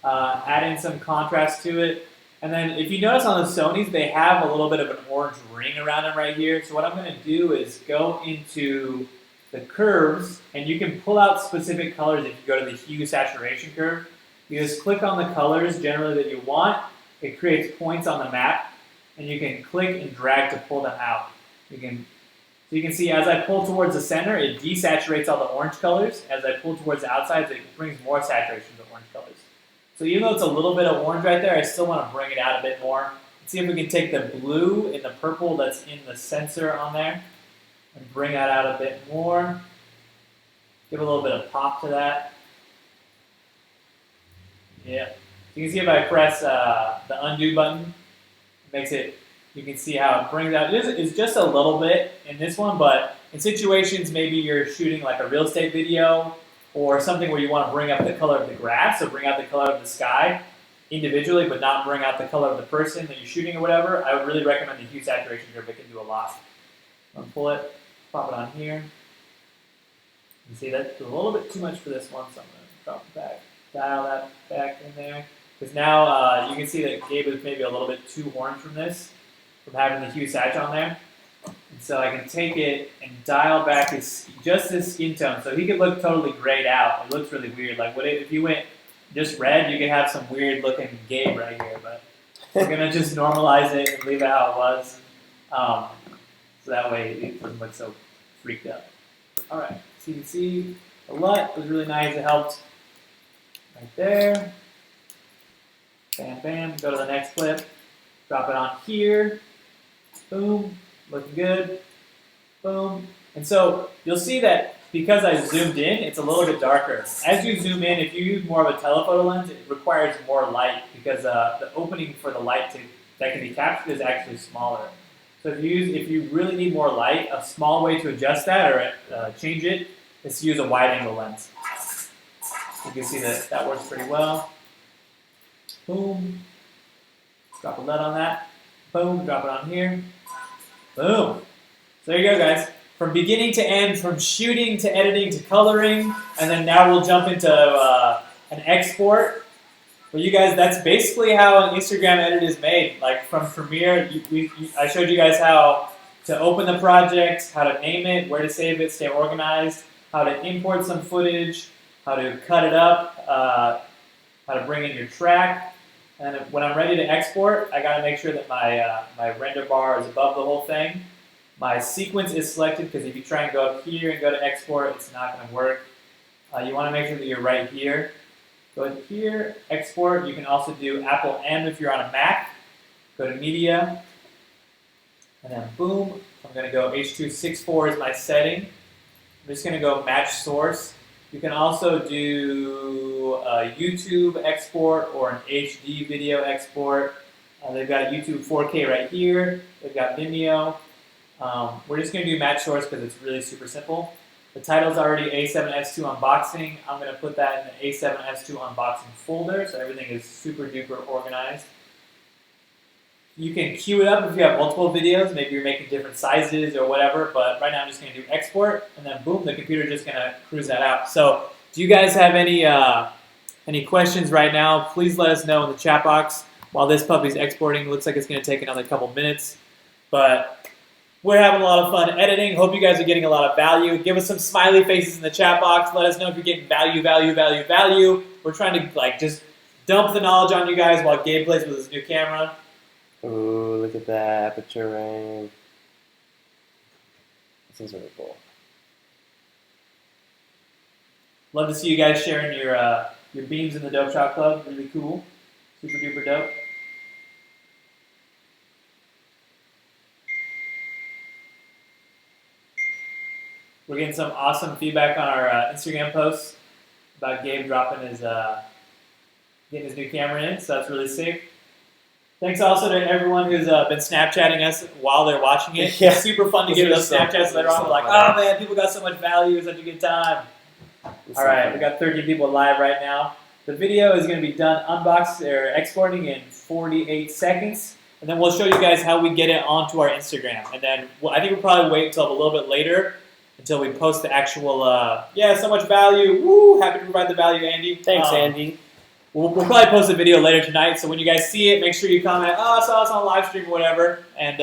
Add in some contrast to it. And then if you notice on the Sonys, they have a little bit of an orange ring around them right here. So what I'm going to do is go into the curves, and you can pull out specific colors if you go to the hue saturation curve. You just click on the colors generally that you want. It creates points on the map, and you can click and drag to pull them out. So you can see as I pull towards the center, it desaturates all the orange colors. As I pull towards the outsides, it brings more saturation to the orange colors. So even though it's a little bit of orange right there, I still want to bring it out a bit more. Let's see if we can take the blue and the purple that's in the sensor on there and bring that out a bit more. Give a little bit of pop to that. Yeah. You can see if I press the undo button, it makes it, you can see how it brings out. It's just a little bit in this one, but in situations maybe you're shooting like a real estate video or something where you want to bring up the color of the grass, so bring out the color of the sky individually, but not bring out the color of the person that you're shooting or whatever, I would really recommend the hue saturation curve. It can do a lot. I'm going to pull it, pop it on here. You see that's a little bit too much for this one, so I'm going to drop it back, dial that back in there. Because now you can see that Gabe is maybe a little bit too orange from this, from having the hue sat on there. And so I can take it and dial back just his skin tone. So he could look totally grayed out. It looks really weird. Like if you went just red, you could have some weird looking Gabe right here. But we're going to just normalize it and leave it how it was. So that way it doesn't look so freaked out. All right, so you can see the LUT was really nice. It helped right there. Bam, bam. Go to the next clip. Drop it on here. Boom. Looking good. Boom. And so you'll see that because I zoomed in, it's a little bit darker. As you zoom in, if you use more of a telephoto lens, it requires more light because the opening for the light that can be captured is actually smaller. So if you really need more light, a small way to adjust that or change it is to use a wide angle lens. You can see that works pretty well. Boom. Drop a LUT on that. Boom. Drop it on here. Boom. So there you go, guys. From beginning to end, from shooting to editing to coloring, and then now we'll jump into an export. For you guys, that's basically how an Instagram edit is made. Like from Premiere, I showed you guys how to open the project, how to name it, where to save it, stay organized, how to import some footage, how to cut it up, how to bring in your track. And when I'm ready to export, I got to make sure that my render bar is above the whole thing. My sequence is selected because if you try and go up here and go to export, it's not going to work. You want to make sure that you're right here. Go here, export. You can also do Apple M if you're on a Mac. Go to Media, and then boom. I'm going to go H.264 is my setting. I'm just going to go Match Source. You can also do a YouTube export or an HD video export. They've got YouTube 4K right here. They've got Vimeo. We're just going to do match source because it's really super simple. The title's already A7S2 unboxing. I'm going to put that in the A7S2 unboxing folder so everything is super duper organized. You can queue it up if you have multiple videos. Maybe you're making different sizes or whatever, but right now I'm just going to do export, and then boom, the computer's just going to cruise that out. So do you guys have any questions right now? Please let us know in the chat box. While this puppy's exporting, looks like it's going to take another couple minutes, but we're having a lot of fun editing. Hope you guys are getting a lot of value. Give us some smiley faces in the chat box. Let us know if you're getting value. We're trying to just dump the knowledge on you guys while Gabe plays with his new camera. Ooh, look at that aperture ring. This is really cool. Love to see you guys sharing your beams in the Dope Shot Club. Really cool. Super duper dope. We're getting some awesome feedback on our Instagram posts about Gabe dropping getting his new camera in, so that's really sick. Thanks also to everyone who's been Snapchatting us while they're watching it. Yeah. It's super fun to get those Snapchats later on. We're like, oh man, people got so much value, such a good time. All right, we got 13 people live right now. The video is going to be done exporting in 48 seconds, and then we'll show you guys how we get it onto our Instagram. And then I think we'll probably wait until a little bit later until we post the actual, so much value. Woo, happy to provide the value, Andy. Thanks, Andy. We'll probably post a video later tonight, so when you guys see it, make sure you comment, oh, I saw us on live stream or whatever, and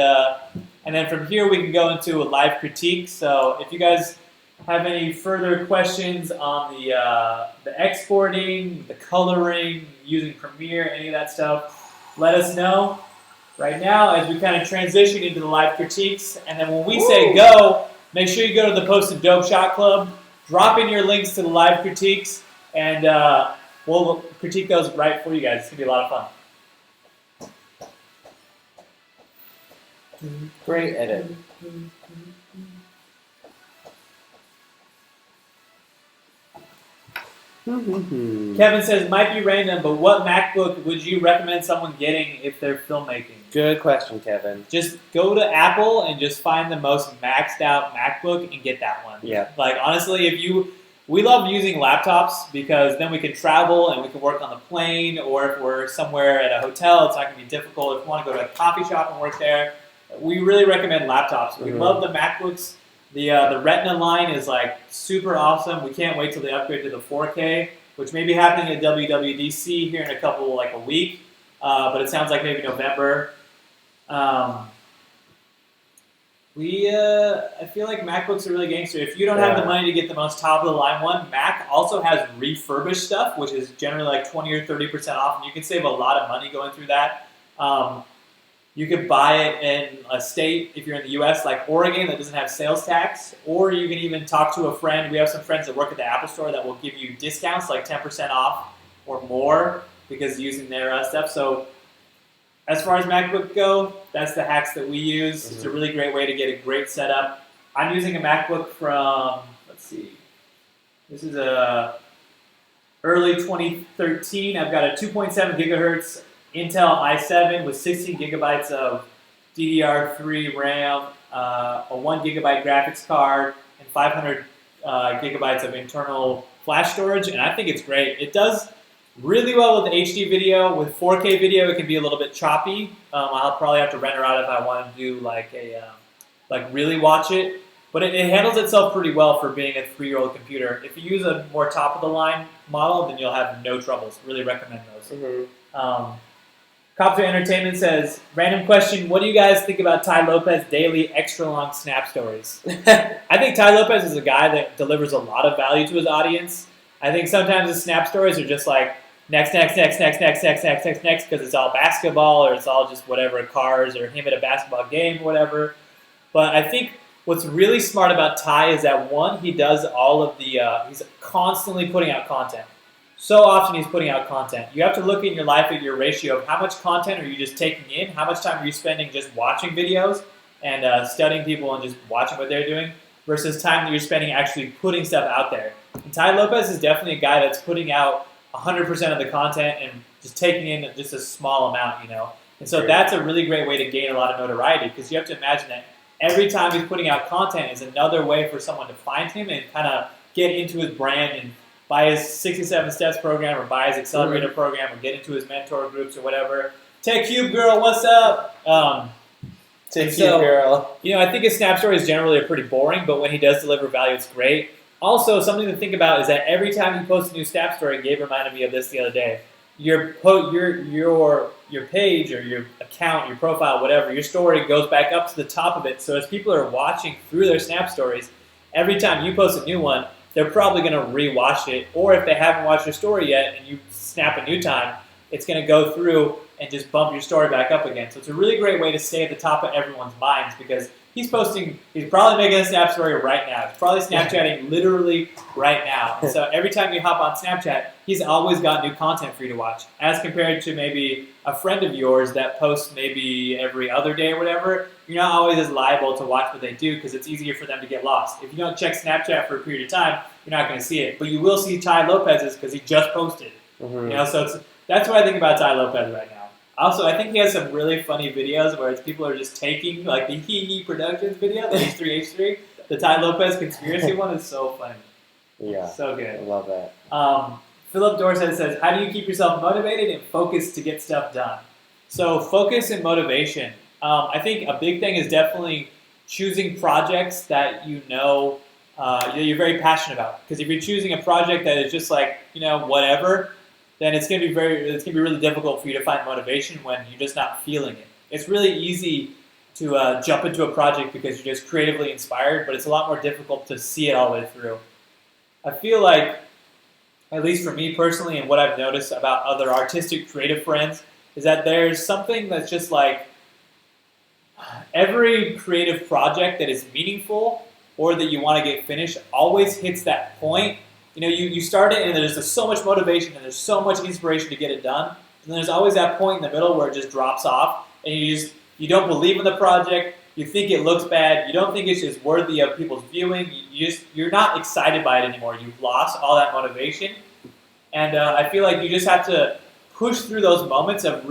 then from here we can go into a live critique. So if you guys have any further questions on the exporting, the coloring, using Premiere, any of that stuff, let us know. Right now, as we kind of transition into the live critiques, and then when we say go, make sure you go to the Post and Dope Shot Club, drop in your links to the live critiques, and we'll critique those right for you guys. It's going to be a lot of fun. Great edit. Kevin says, might be random, but what MacBook would you recommend someone getting if they're filmmaking? Good question, Kevin. Just go to Apple and just find the most maxed out MacBook and get that one. Yeah. Like, honestly, we love using laptops because then we can travel and we can work on the plane, or if we're somewhere at a hotel, it's not going to be difficult. If we want to go to a coffee shop and work there, we really recommend laptops. We love the MacBooks. The Retina line is like super awesome. We can't wait till they upgrade to the 4K, which may be happening at WWDC here in a week, but it sounds like maybe November. I feel like MacBooks are really gangster. If you don't have the money to get the most top of the line one, Mac also has refurbished stuff, which is generally like 20 or 30% off, and you can save a lot of money going through that. You could buy it in a state, if you're in the US, like Oregon, that doesn't have sales tax, or you can even talk to a friend. We have some friends that work at the Apple Store that will give you discounts, like 10% off or more, because using their stuff. So as far as MacBook go, that's the hacks that we use. It's a really great way to get a great setup. I'm using a MacBook from, let's see, this is early 2013. I've got a 2.7 gigahertz Intel i7 with 16 gigabytes of DDR3 RAM, a 1 gigabyte graphics card, and 500 gigabytes of internal flash storage, and I think it's great. It does really well with HD video. With 4K video, it can be a little bit choppy. I'll probably have to render out if I want to do really watch it. But it handles itself pretty well for being a 3-year-old computer. If you use a more top-of-the-line model, then you'll have no troubles. Really recommend those. Copter Entertainment says, random question, what do you guys think about Ty Lopez daily extra long snap stories? I think Ty Lopez is a guy that delivers a lot of value to his audience. I think sometimes his snap stories are just like, next, because it's all basketball or it's all just whatever, cars or him at a basketball game or whatever. But I think what's really smart about Ty is that, one, he does all of the, he's constantly putting out content. So often he's putting out content. You have to look in your life at your ratio of how much content are you just taking in, how much time are you spending just watching videos and studying people and just watching what they're doing versus time that you're spending actually putting stuff out there. And Ty Lopez is definitely a guy that's putting out 100% of the content and just taking in just a small amount, you know. And so that's a really great way to gain a lot of notoriety because you have to imagine that every time he's putting out content is another way for someone to find him and kind of get into his brand and buy his 67 Steps program or buy his accelerator program or get into his mentor groups or whatever. TechCube girl, what's up? TechCube girl. You know, I think his Snap Story is generally pretty boring, but when he does deliver value, it's great. Also, something to think about is that every time he posts a new Snap Story, Gabe reminded me of this the other day, your page or your account, your profile, whatever, your story goes back up to the top of it. So as people are watching through their Snap Stories, every time you post a new one, they're probably going to re-watch it. Or if they haven't watched your story yet and you snap a new time, it's going to go through and just bump your story back up again. So it's a really great way to stay at the top of everyone's minds because he's probably making a Snap Story right now. He's probably Snapchatting literally right now. And so every time you hop on Snapchat, he's always got new content for you to watch. As compared to maybe a friend of yours that posts maybe every other day or whatever, you're not always as liable to watch what they do because it's easier for them to get lost. If you don't check Snapchat for a period of time, you're not going to see it. But you will see Ty Lopez's because he just posted. Mm-hmm. You know, so that's what I think about Ty Lopez right now. Also, I think he has some really funny videos where people are just taking, like the He Productions video, the H3H3, the Ty Lopez conspiracy one is so funny. Yeah. So good. I love that. Philip Dorset says, how do you keep yourself motivated and focused to get stuff done? So focus and motivation. I think a big thing is definitely choosing projects that you know you're very passionate about. Because if you're choosing a project that is just like, you know, whatever, then it's going to be really difficult for you to find motivation when you're just not feeling it. It's really easy to jump into a project because you're just creatively inspired, but it's a lot more difficult to see it all the way through. I feel like, at least for me personally, and what I've noticed about other artistic creative friends, is that there's something that's just like every creative project that is meaningful or that you want to get finished always hits that point. You know, you start it and there's just so much motivation and there's so much inspiration to get it done. And then there's always that point in the middle where it just drops off and you don't believe in the project, you think it looks bad, you don't think it's just worthy of people's viewing, you're not excited by it anymore. You've lost all that motivation. And I feel like you just have to push through those moments of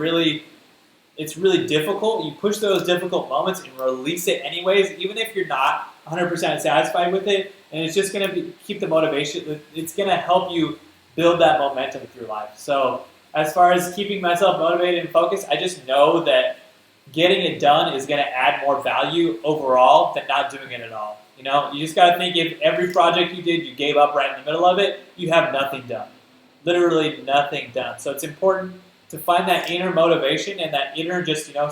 it's really difficult. You push those difficult moments and release it anyways, even if you're not 100% satisfied with it. And it's just going to keep the motivation. It's going to help you build that momentum through life. So as far as keeping myself motivated and focused, I just know that getting it done is going to add more value overall than not doing it at all. You know, you just got to think if every project you did, you gave up right in the middle of it, you have nothing done. Literally nothing done. So it's important to find that inner motivation and that inner just, you know,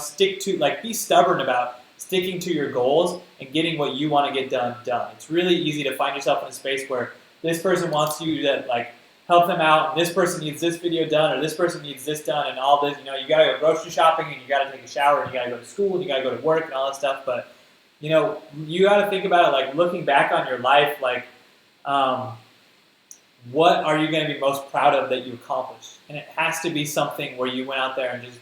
be stubborn about sticking to your goals and getting what you want to get done. It's really easy to find yourself in a space where this person wants you to like help them out, and this person needs this video done, or this person needs this done, and all this. You know, you got to go grocery shopping, and you got to take a shower, and you got to go to school, and you got to go to work, and all that stuff. But you know, you got to think about it like looking back on your life, like what are you going to be most proud of that you accomplished? And it has to be something where you went out there and you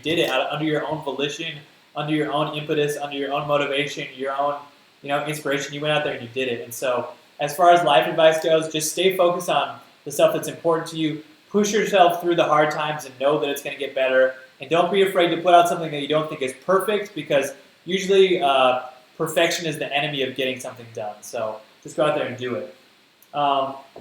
did it under your own volition, under your own impetus, under your own motivation, your own, you know, inspiration. You went out there and you did it. And so as far as life advice goes, just stay focused on the stuff that's important to you. Push yourself through the hard times and know that it's going to get better. And don't be afraid to put out something that you don't think is perfect, because usually perfection is the enemy of getting something done. So just go out there and do it.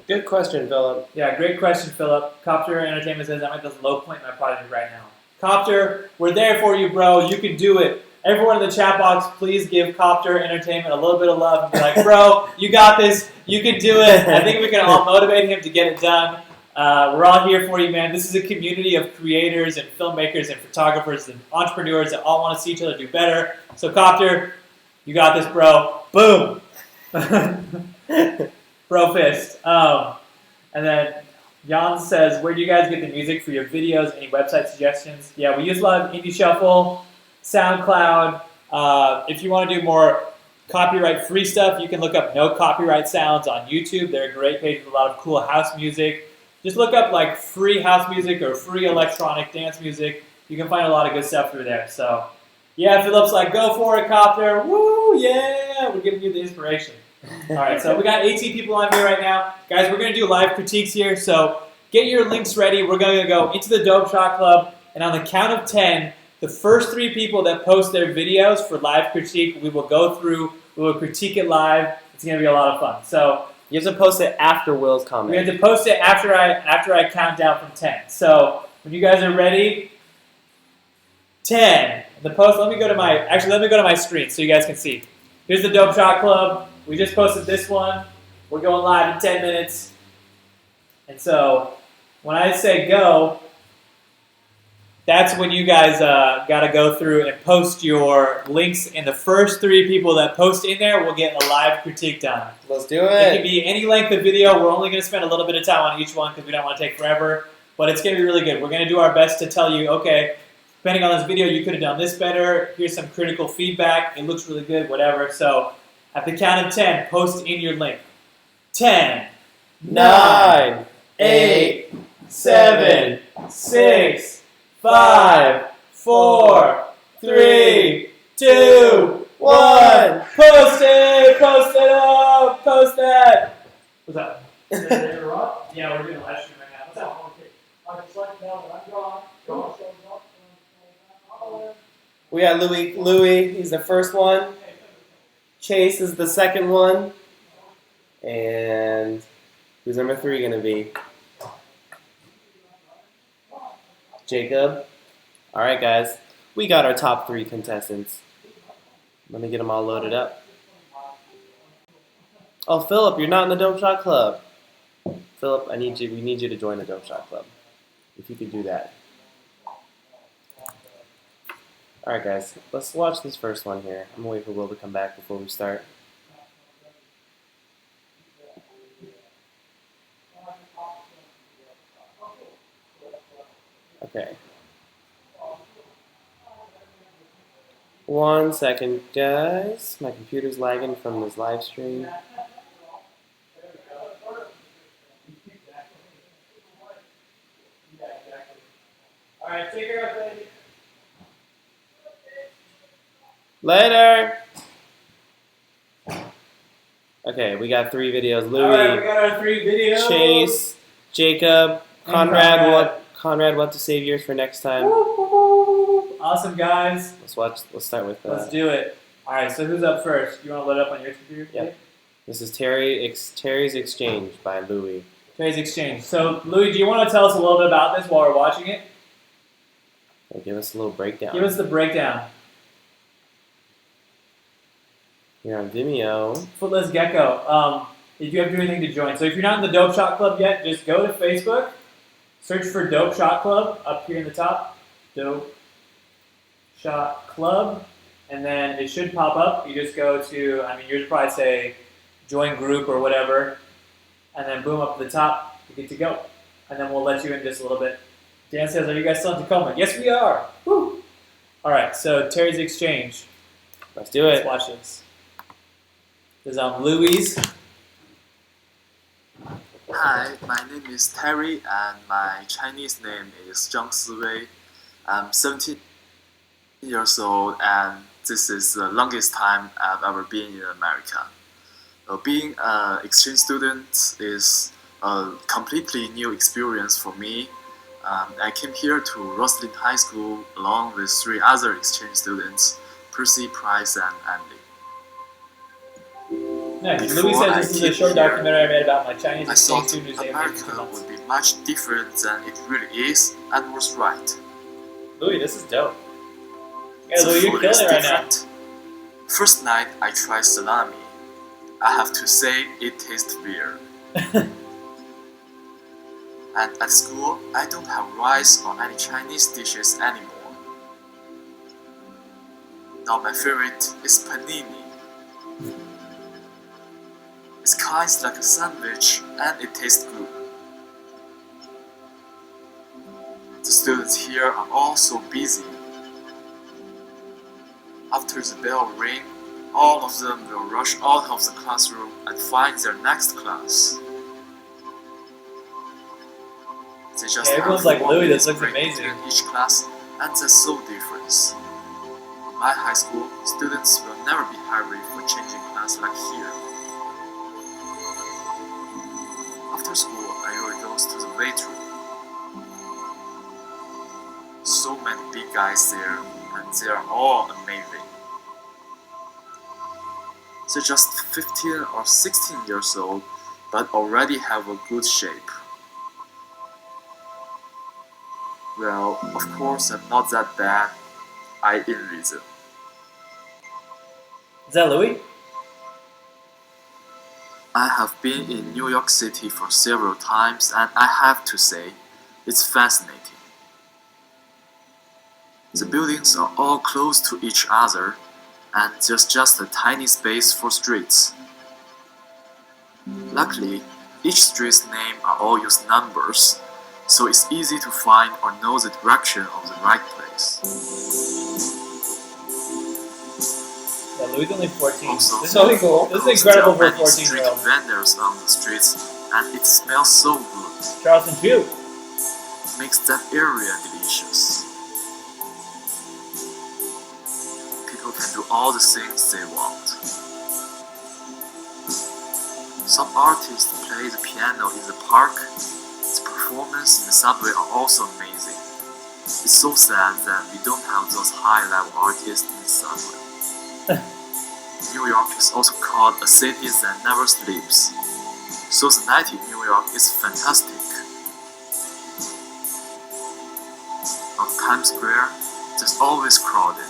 Good question, Philip. Yeah, great question, Philip. Copter Entertainment says, I'm at this low point in my project right now. Copter, we're there for you, bro. You can do it. Everyone in the chat box, please give Copter Entertainment a little bit of love and be like, bro, you got this. You can do it. I think we can all motivate him to get it done. We're all here for you, man. This is a community of creators and filmmakers and photographers and entrepreneurs that all want to see each other do better. So, Copter, you got this, bro. Boom. Bro fist. And then Jan says, where do you guys get the music for your videos? Any website suggestions? Yeah, we use a lot of Indie Shuffle, SoundCloud. If you want to do more copyright-free stuff, you can look up No Copyright Sounds on YouTube. They're a great page with a lot of cool house music. Just look up like free house music or free electronic dance music. You can find a lot of good stuff through there. So, yeah, Philip's like, go for it, Copter. Woo, yeah, we're giving you the inspiration. All right, so we got 18 people on here right now. Guys, we're going to do live critiques here, so get your links ready. We're going to go into the Dope Shot Club, and on the count of 10, The first 3 people that post their videos for live critique, we will go through, we will critique it live. It's going to be a lot of fun. So You have to post it after Will's comment. we have to post it after I count down from 10. So when you guys are ready, 10. The post. Let me go to my screen so you guys can see. Here's the Dope Shot Club. We just posted this one. We're going live in 10 minutes. And so when I say go, that's when you guys got to go through and post your links. And the first 3 people that post in there will get a live critique done. Let's do It it. can be any length of video. We're only going to spend a little bit of time on each one because we don't want to take forever. But it's going to be really good. We're going to do our best to tell you, okay, depending on this video, you could have done this better. Here's some critical feedback. It looks really good, whatever. So at the count of 10, post in your link. 10, 9, 8, 7, 6, 5, 4, 3, 2, 1. Post it! Post it up! Post that! What's up? Is that interrupt? Yeah, we're doing a live stream right now. What's up? We got Louis. Louis, he's the first one. Chase is the second one. And who's number 3 going to be? Jacob. All right, guys. We got our top 3 contestants. Let me get them all loaded up. Oh, Philip, you're not in the Dope Shot Club. Philip, we need you to join the Dope Shot Club. If you could do that. All right, guys. Let's watch this first one here. I'm going to wait for Will to come back before we start. Okay. 1 second, guys. My computer's lagging from this live stream. Alright, take care of it. Later! Okay, we got 3 videos. Louis, Alright, we got our 3 videos. Chase, Jacob, And Conrad. Conrad, what to save yours for next time? Awesome, guys. Let's start with Let's do it. Alright, so who's up first? You want to load up on your computer? Yep. This is Terry's Exchange by Louis. Terry's Exchange. So, Louis, do you want to tell us a little bit about this while we're watching it? Okay, give us a little breakdown. Give us the breakdown. Here on Vimeo. Footless Gecko. If you have to do anything to join. So if you're not in the Dope Shot Club yet, just go to Facebook, search for Dope Shot Club up here in the top. Dope Shot Club. And then it should pop up. You just go to, yours probably say join group or whatever. And then boom, up to the top, you get to go. And then we'll let you in just a little bit. Dan says, are you guys still in Tacoma? Yes, we are. Woo! All right, so Terry's Exchange. Let's do it. Let's watch this. This is Louis. Hi, my name is Terry and my Chinese name is Zhang Siwei. I'm 17 years old and this is the longest time I've ever been in America. Being an exchange student is a completely new experience for me. I came here to Roslyn High School along with 3 other exchange students, Percy, Price, and Andy. Nice. Louis says this is a short documentary I made about my Chinese I exchange thought student who's able to America 2 months. would be much different than it really is and was right. Louis, this is dope. Yeah, Louis, you're food killing is it right different. First night I tried salami. I have to say it tastes weird. And at school, I don't have rice or any Chinese dishes anymore. Now my favorite is panini. It's kind of like a sandwich and it tastes good. The students here are all so busy. After the bell rings, all of them will rush out of the classroom and find their next class. They just Yeah, everyone's have like, 4 Louis, minutes this looks break amazing. between each class, and that's so different. In my high school, students will never be hurried for changing class like here. After school, I usually go to the weight room. so many big guys there, and they are all amazing. They're just 15 or 16 years old, but already have a good shape. Well, of course I'm not that bad. I envy them. Is that Louis? I have been in New York City for several times, and I have to say, it's fascinating. The buildings are all close to each other, and there's just a tiny space for streets. Luckily, each street's name are all used numbers, so it's easy to find or know the direction of the right place. Yeah, Louis is only 14. Also, This is so cool. This is incredible for there a are many 14-year-old. street vendors on the streets, and it smells so good. Charleston Chew. Makes that area delicious. People can do all the things they want. Some artists play the piano in the park. The performances in the subway are also amazing. It's so sad that we don't have those high-level artists in the subway. New York is also called a city that never sleeps. So the night in New York is fantastic. On Times Square, there's always crowded.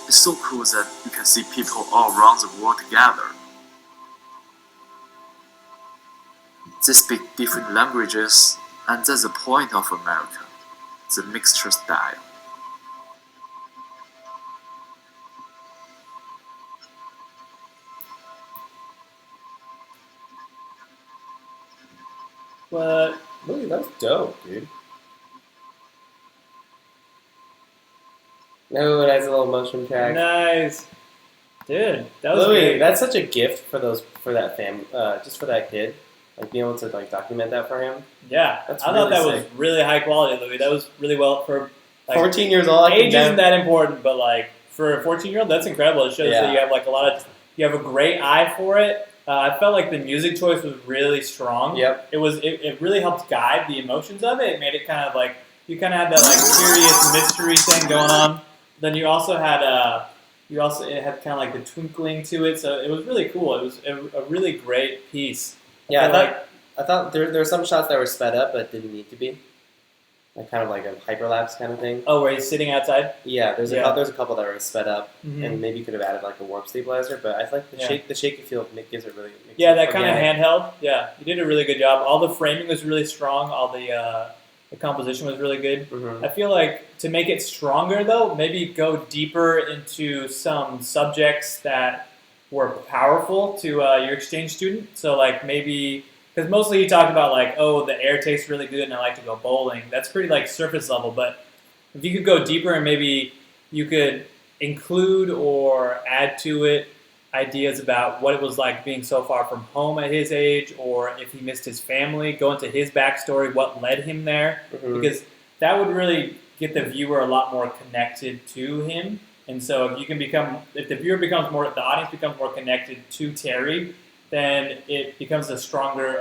It's so cool that you can see people all around the world together. They speak different languages, and that's the point of America, the mixture style. What? Louis, that was dope, dude. No, nice little motion track. Nice. Dude, that was Louis, great. that's such a gift for that family, just for that kid. Like being able to like document that for him. Yeah, That's I thought really that sick. was really high quality, Louis. That was really well for like 14 years old. I age can isn't that important, but like for a 14-year-old, that's incredible. It shows Yeah. that you have like you have a great eye for it. I felt like the music choice was really strong. Yep. It really helped guide the emotions of it. It made it kind of like you kind of had that like serious mystery thing going on. Then you also had it had kind of like the twinkling to it, so it was really cool. It was a really great piece. Yeah, But, I thought there were some shots that were sped up but didn't need to be. Like kind of like a hyperlapse kind of thing. oh, where he's sitting outside. Yeah, there's a couple that were sped up, Mhm. and maybe you could have added like a warp stabilizer. But I like Yeah. the shaky feel gives it really. Makes Yeah, it that kind of organic. handheld. Yeah, you did a really good job. All the framing was really strong. All the composition was really good. Mhm. I feel like to make it stronger, though, maybe go deeper into some subjects that were powerful to your exchange student. So, like maybe because mostly he talked about like, oh, the air tastes really good, and I like to go bowling. That's pretty like surface level. But if you could go deeper and maybe you could include or add to it ideas about what it was like being so far from home at his age, or if he missed his family, go into his backstory, what led him there, Mhm. because that would really get the viewer a lot more connected to him. And so if the viewer becomes more, the audience becomes more connected to Terry, then it becomes a stronger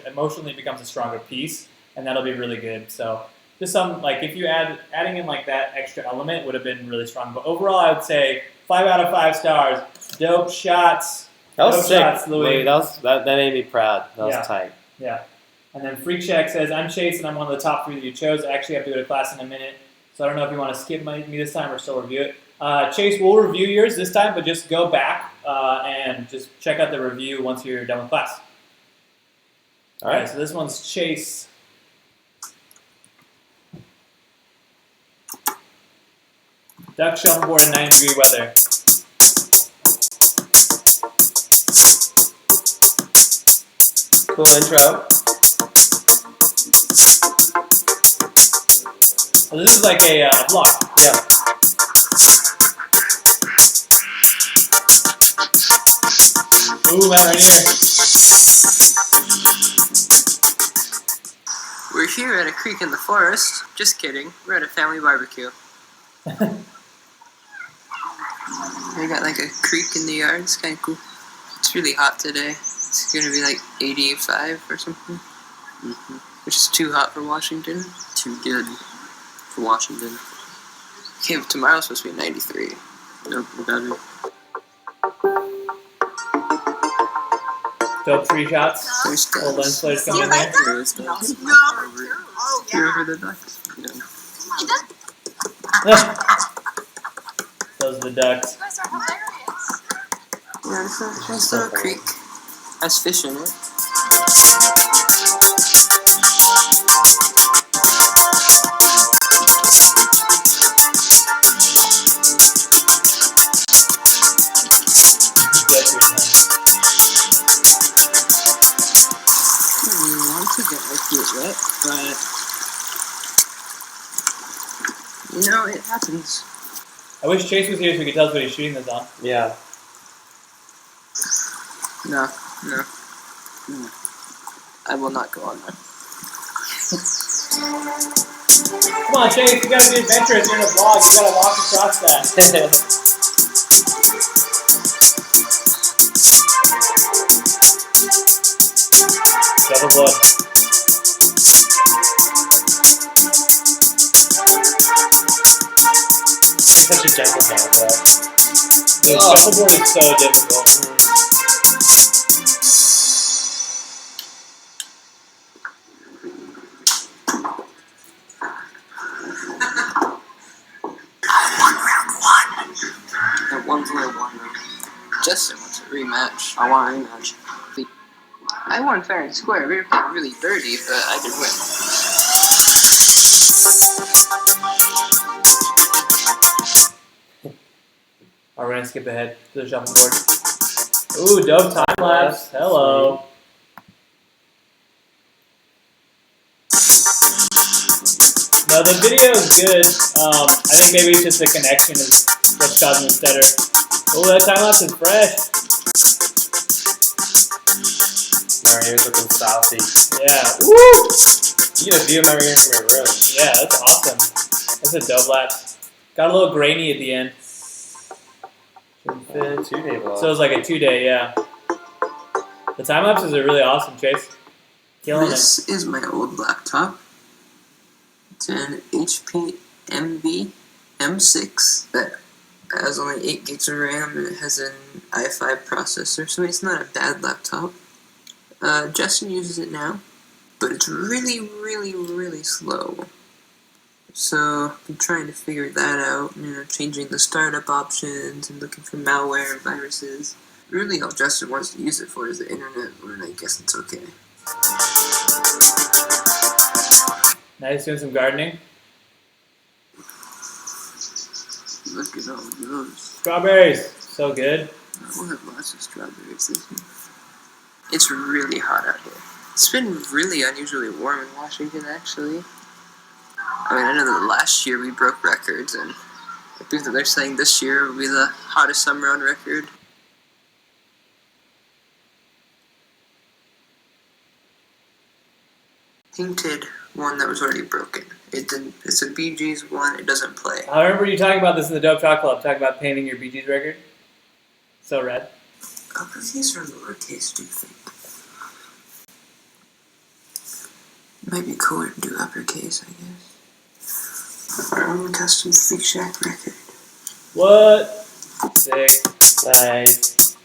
emotionally becomes a stronger piece, and that'll be really good. So just some like if you adding in like that extra element would have been really strong. But overall, I would say 5 out of 5 stars. Dope shots. That was Dope sick, shots, Louis. That made me proud. That was Yeah. tight. Yeah. And then Freak Shack says, I'm Chase and I'm one of the top 3 that you chose. I actually have to go to class in a minute, so I don't know if you want to skip me this time or still review it. Chase, we'll review yours this time, but just go back and just check out the review once you're done with class. All right. So this one's Chase. Duck shuffleboard in 90-degree weather. Cool intro. Oh, this is like a vlog. Yeah. Ooh, that right here. We're here at a creek in the forest. Just kidding. We're at a family barbecue. We got like a creek in the yard. It's kind of cool. It's really hot today. It's gonna be like 85 or something, which is too hot for Washington. too good for Washington. Okay, but tomorrow's supposed to be 93. Nope, better. Dope tree shots. There's Little lens flares coming in like there. that? There's doves. No. Oh, yeah. You're over the ducks. Those are the ducks. You guys are hilarious. Yeah, it's a nice little creek. Has fish in it. Once again, I get wet, but you know, it happens. I wish Chase was here so he could tell us what he's shooting this on. Yeah. No. I will not go on there. Come on, Chase, you gotta be adventurous. You're in a vlog. You gotta walk across that. Double blood. It's such a gentle hand, though. The shuffleboard is so difficult. That 1-0-1. Justin wants a rematch. I want a rematch. I won fair and square. We were playing really dirty, but I did win. Alright, we're gonna skip ahead to the shuffleboard. Ooh, dope time lapse. Hello. No, the video is good. I think maybe it's just the connection is what's causing the stutter. Oh, that time lapse is fresh. Mario's looking saucy. Yeah. Woo! You get a view of Mario from your room. Yeah, that's awesome. That's a dope lapse. Got a little grainy at the end. The 2-day vlog. So it was like a 2-day, yeah. The time lapses are really awesome, Chase. Killing This is my old laptop. It's an HP Envy M6 that has only 8 gigs of RAM and it has an i5 processor, so it's not a bad laptop. Justin uses it now, but it's really slow. So I'm trying to figure that out, changing the startup options and looking for malware and viruses. Really all Justin wants to use it for is the internet, and I guess it's okay. Nice, doing some gardening. Look at all those. Strawberries, so good. We'll have lots of strawberries this year. It's really hot out here. It's been really unusually warm in Washington, actually. I mean, I know that last year we broke records, and I think that they're saying this year will be the hottest summer on record. Painted one that was already broken. It's a Bee Gees one, it doesn't play. I remember you talking about this in the Dope Talk Club, talking about painting your Bee Gees record. So red. Oh, but these are lowercase, do you think? Might be cooler to do uppercase, I guess. Our own custom Freak Shack record. What? Sick. Nice.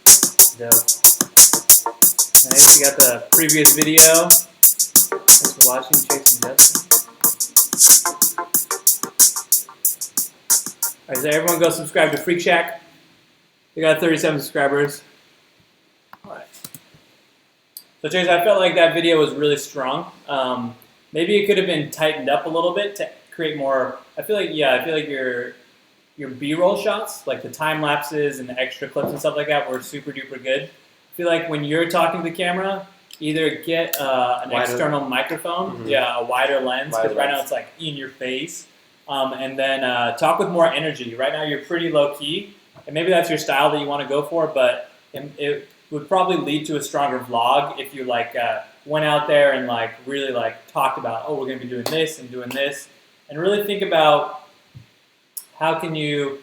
Dope. Nice, you got the previous video. Thanks for watching, Chase and Justin. Alright, so everyone go subscribe to Freak Shack. We got 37 subscribers. Alright. So Chase, I felt like that video was really strong. Maybe it could have been tightened up a little bit to create more. I feel like your B-roll shots, like the time lapses and the extra clips and stuff like that, were super duper good. I feel like when you're talking to the camera, either get an external microphone, a wider lens, because right now it's like in your face, and then talk with more energy. Right now you're pretty low key, and maybe that's your style that you want to go for, but it would probably lead to a stronger vlog if you went out there and really talked about, oh, we're going to be doing this, and really think about how can you.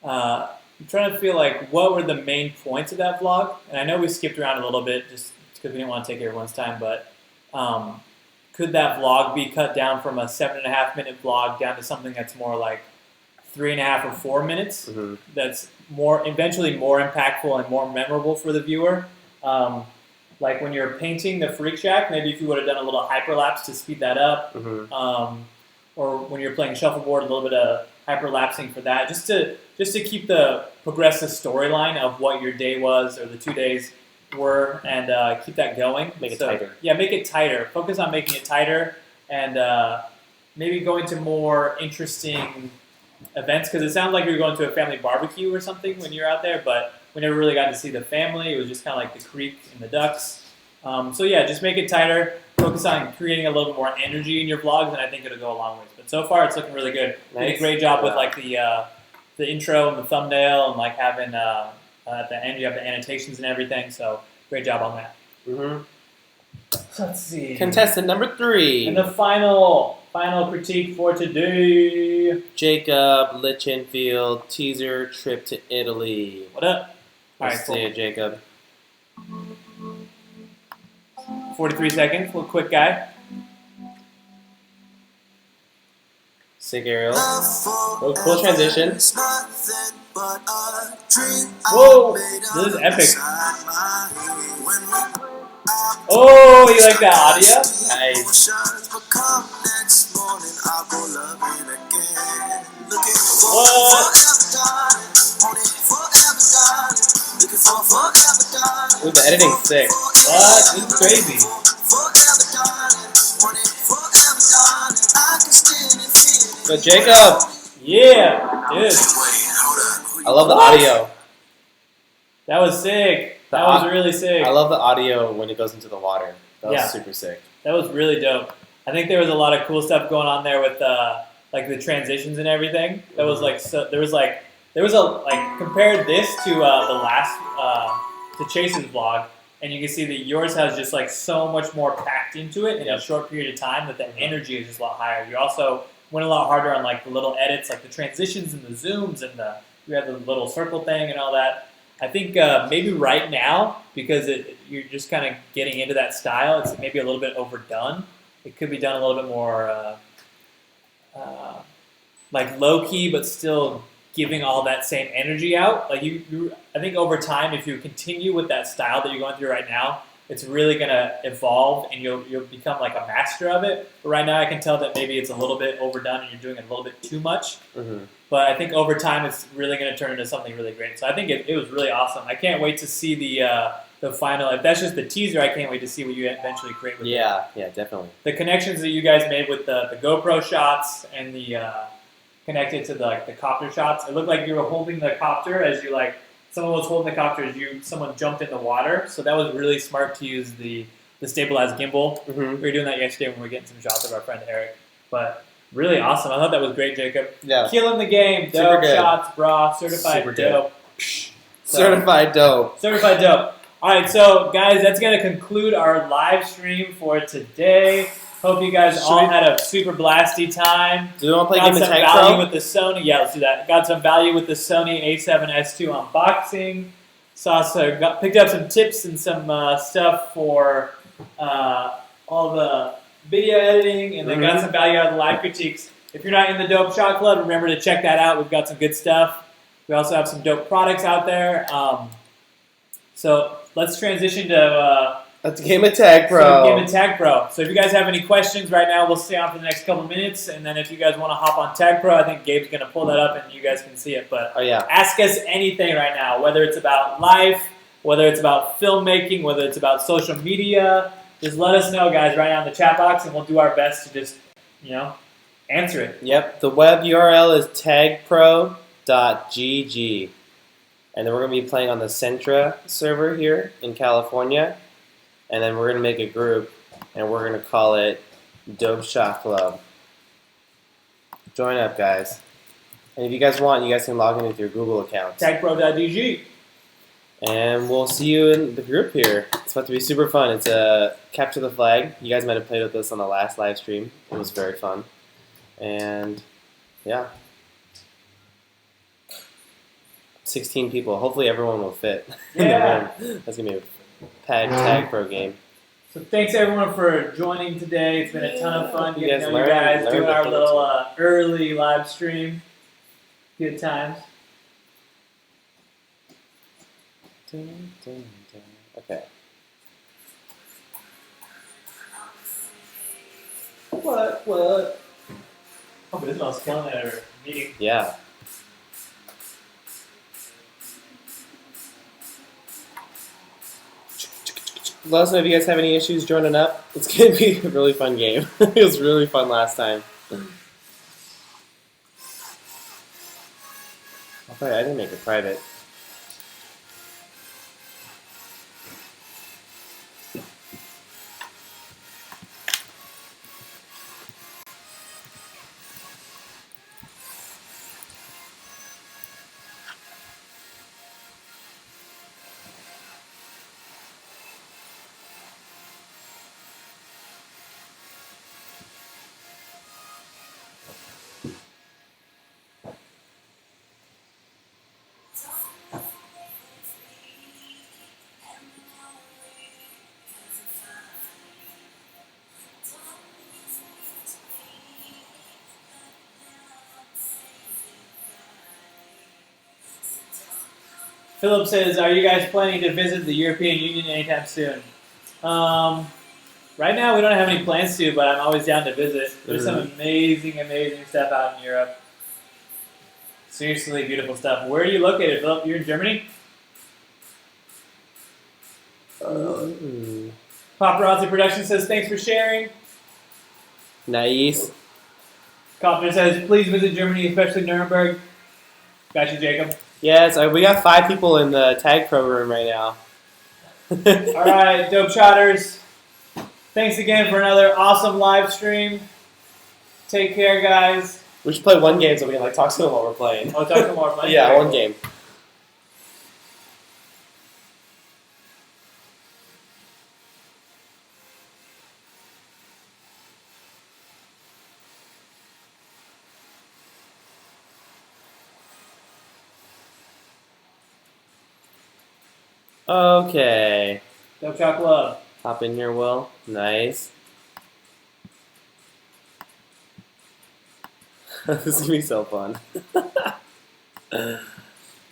I'm trying to feel like what were the main points of that vlog, and I know we skipped around a little bit just because we didn't want to take everyone's time, but could that vlog be cut down from a 7.5-minute vlog down to something that's more like 3.5 or 4 minutes? Mm-hmm. That's eventually more impactful and more memorable for the viewer. Like when you're painting the Freak Shack, maybe if you would have done a little hyperlapse to speed that up, or when you're playing shuffleboard, a little bit of hyperlapsing for that, just to keep the progressive storyline of what your day was or the 2 days were, and keep that going. Make it tighter. Yeah, make it tighter. Focus on making it tighter, and maybe go into more interesting events, because it sounds like you're going to a family barbecue or something when you're out there, but we never really got to see the family. It was just kind of like the creek and the ducks. So yeah, just make it tighter. Focus on creating a little bit more energy in your vlogs, and I think it'll go a long ways. But so far, it's looking really good. Nice. Did a great job with like the intro and the thumbnail, and like having at the end you have the annotations and everything. So great job on that. Mm-hmm. Let's see. Contestant number 3. And the final critique for today. Jacob Lichenfield, teaser trip to Italy. What up? All right, Let's see it, Jacob. 43 seconds. Little quick guy. Sick aerial. Cool transition. Whoa! This is epic. Oh, you like that audio? Nice. What? Ooh, the editing's sick. What? This is crazy. But Jacob, Yeah, dude. I love the What? audio. That was sick. That was really sick. I love the audio when it goes into the water. That was Yeah. super sick. That was really dope. I think there was a lot of cool stuff going on there with like the transitions and everything. That was like so. There was compare this to the last to Chase's vlog, and you can see that yours has just like so much more packed into it in a short period of time. That the energy is just a lot higher. You also went a lot harder on like the little edits, like the transitions and the zooms, and you had the little circle thing and all that. I think maybe right now, because you're just kind of getting into that style, it's maybe a little bit overdone. It could be done a little bit more like low key, but still giving all that same energy out. Like I think over time, if you continue with that style that you're going through right now, it's really gonna evolve, and you'll become like a master of it. But right now, I can tell that maybe it's a little bit overdone, and you're doing it a little bit too much. Mm-hmm. But I think over time, it's really going to turn into something really great. So I think it was really awesome. I can't wait to see the final. If that's just the teaser, I can't wait to see what you eventually create with it. Yeah, definitely. The connections that you guys made with the GoPro shots and the connected to the copter shots. It looked like you were holding the copter as you someone was holding the copter as someone jumped in the water. So that was really smart to use the stabilized gimbal. Mm-hmm. We were doing that yesterday when we were getting some shots of our friend Eric. But really awesome. I thought that was great, Jacob. Yeah. Killing the game. Super Dope good. shots, brah. Certified Super good. dope. Certified dope. Certified dope. All right, so guys, that's going to conclude our live stream for today. Hope you guys all had a super blasty time. Do you want to play Got game of some TagPro? value with the Sony. Yeah, let's do that. Got some value with the Sony a7S2 unboxing. Picked up some tips and some stuff for all the video editing, and then got some value out of the live critiques. If you're not in the Dope Shot Club, remember to check that out. We've got some good stuff. We also have some dope products out there. So let's transition to That's a game of TagPro. Game of TagPro. So if you guys have any questions right now, we'll stay on for the next couple minutes, and then if you guys want to hop on TagPro, I think Gabe's going to pull that up and you guys can see it. But Oh yeah. ask us anything right now, whether it's about life, whether it's about filmmaking, whether it's about social media. Just let us know, guys, right now in the chat box, and we'll do our best to just, answer it. Yep. The web URL is tagpro.gg. And then we're going to be playing on the Centra server here in California. And then we're going to make a group, and we're going to call it Dope Shot Club. Join up, guys. And if you guys want, you guys can log in with your Google accounts. TagPro.gg. And we'll see you in the group here. It's about to be super fun. It's a Capture the Flag. You guys might have played with this on the last live stream. It was very fun. And yeah. 16 people. Hopefully everyone will fit in the Yeah. room. That's going to be a TagPro game. So thanks everyone for joining today. It's been a ton of fun You getting guys to know you guys, learned doing a our thing or little early live stream. Good times. Okay. What? Oh, but Ismael's killing it at our meeting. Yeah. Let us know if you guys have any issues joining up. It's going to be a really fun game. It was really fun last time. Okay, I didn't make it private. Philip says, "Are you guys planning to visit the European Union anytime soon?" Right now, we don't have any plans to, but I'm always down to visit. There's some amazing stuff out in Europe. Seriously beautiful stuff. Where are you located, Philip? You're in Germany? Paparazzi Production says, "Thanks for sharing." Nice. Kaufman says, "Please visit Germany, especially Nuremberg." Got you, Jacob. Yes, we got 5 people in the TagPro room right now. All right, dope shotters. Thanks again for another awesome live stream. Take care, guys. We should play one game so we can talk to them while we're playing. Oh, talk some more. Playing. Yeah, one game. Okay. Dope Shot Club. Hop in here, Will. Nice. This is going to be so fun.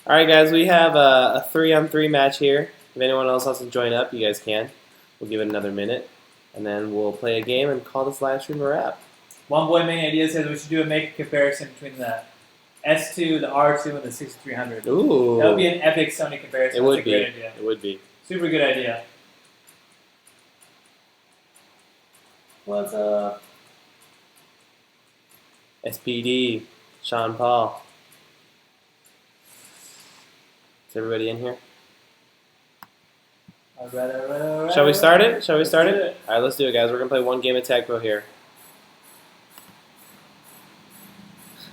Alright, guys, we have a 3-on-3 match here. If anyone else wants to join up, you guys can. We'll give it another minute, and then we'll play a game and call this live stream a wrap. One Boy Main Idea says we should do a make comparison between the S2, the R2, and the 6300. Ooh. That would be an epic Sony comparison. It would That's a be. great idea. It would be. Super good idea. What's up? SPD, Sean Paul. Is everybody in here? All right. Shall we start it? Shall we Let's start do it? Alright, let's do it, guys. We're going to play one game of TagPro here.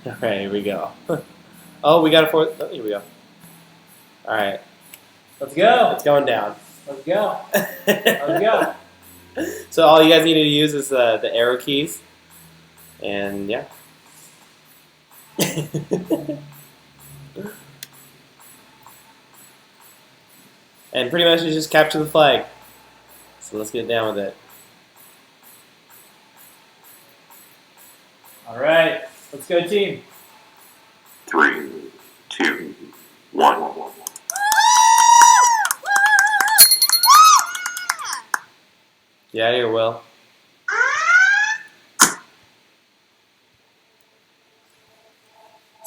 Alright, here we go. Oh, we got a fourth. Oh, here we go. Alright. Let's go. It's going down. Let's go. Let's go. So all you guys need to use is the arrow keys. And yeah. And pretty much you just capture the flag. So let's get down with it. All right. Let's go, team. 3, 2, 1. Get out of here, Will.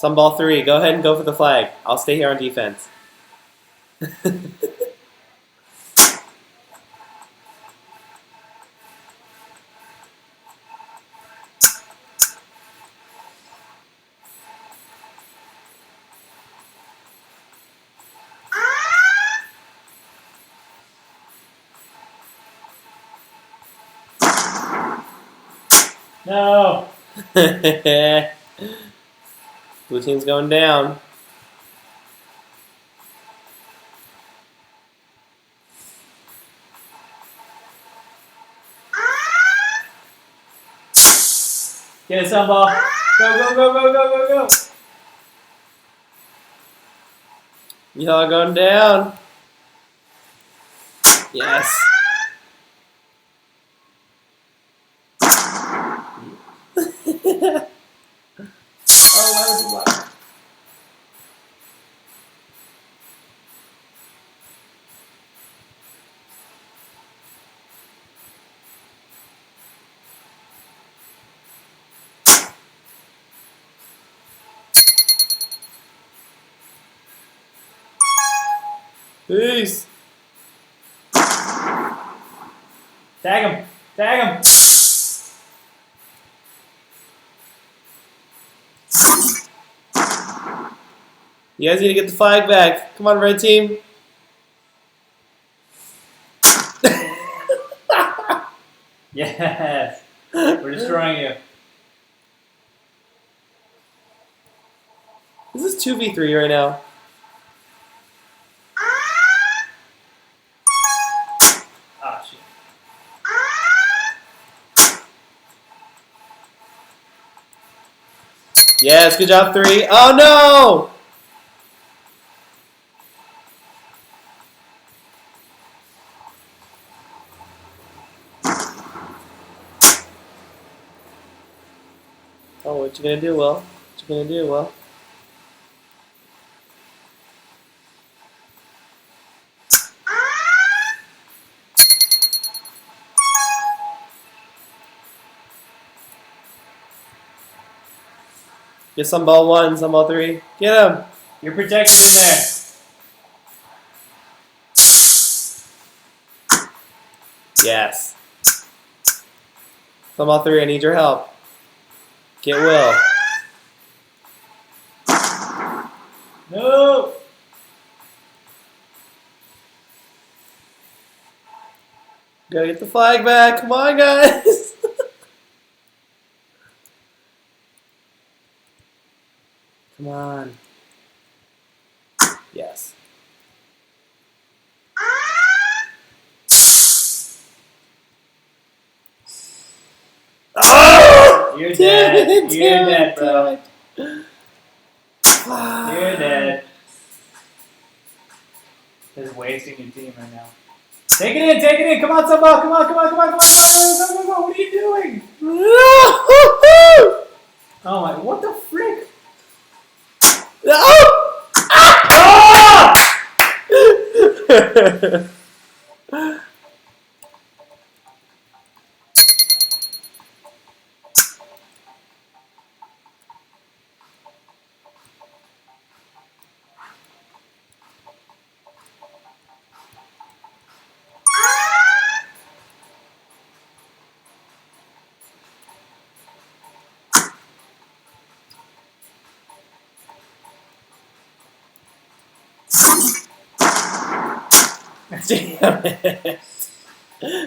Sunball 3, go ahead and go for the flag. I'll stay here on defense. No. Blue team's going down. Get it, Sunball. Go. Y'all going down. Yes. why would you block? Peace. Tag him. Tag him. You guys need to get the flag back. Come on, red team. Yes. We're destroying you. This is 2v3 right now. Ah, shit. Yes, good job, 3. Oh no! Oh, what you gonna do, Will? What you gonna do, Will? Get some ball 1, some ball 3. Get him! You're protected in there. Yes. Some ball 3, I need your help. Get Will. No. Gotta get the flag back. Come on, guys. Come on. Yes. Oh! You're Damn dead. it, You're damn dead, it, bro. damn it. You're dead. Just wasting your team right now. Take it in, take it in. Come on, Samba. Come on, come on, come on, come on, come on, come on, come on. What are you doing? Oh my, what the frick? Oh! Ah! Damn it.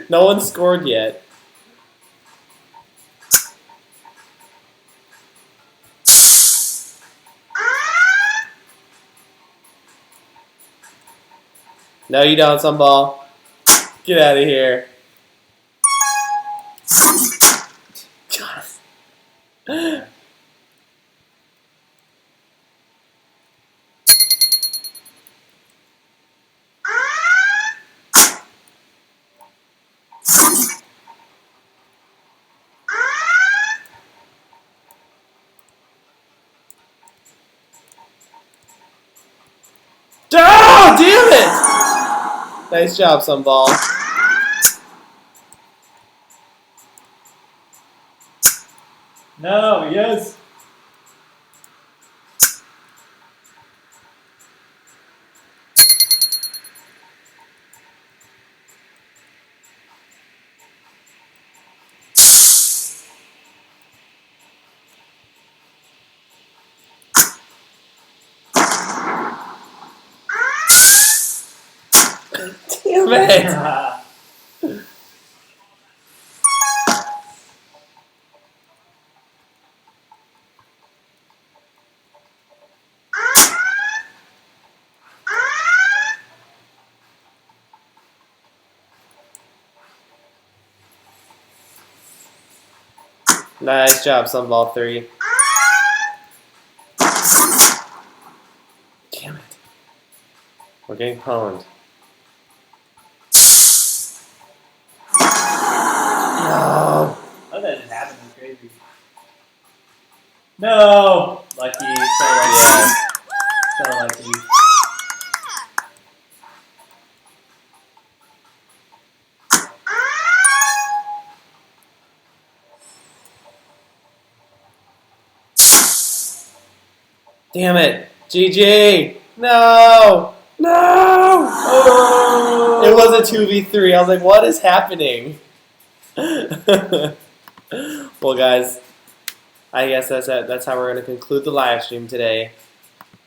No one scored yet. No, you don't, some ball. Get out of here. God. Oh, damn it! Nice job, some ball. No, yes. Damn it! Nice job, some ball 3. Damn it. We're getting pwned. No. Oh, that just happened. It's crazy. No! Lucky. Damn it. GG. No. No. Oh. It was a 2v3. I was like, what is happening? Well, guys, I guess that's how we're going to conclude the live stream today.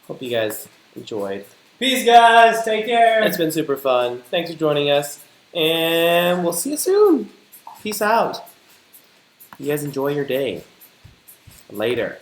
Hope you guys enjoyed. Peace, guys. Take care. It's been super fun. Thanks for joining us, and we'll see you soon. Peace out. You guys enjoy your day. Later.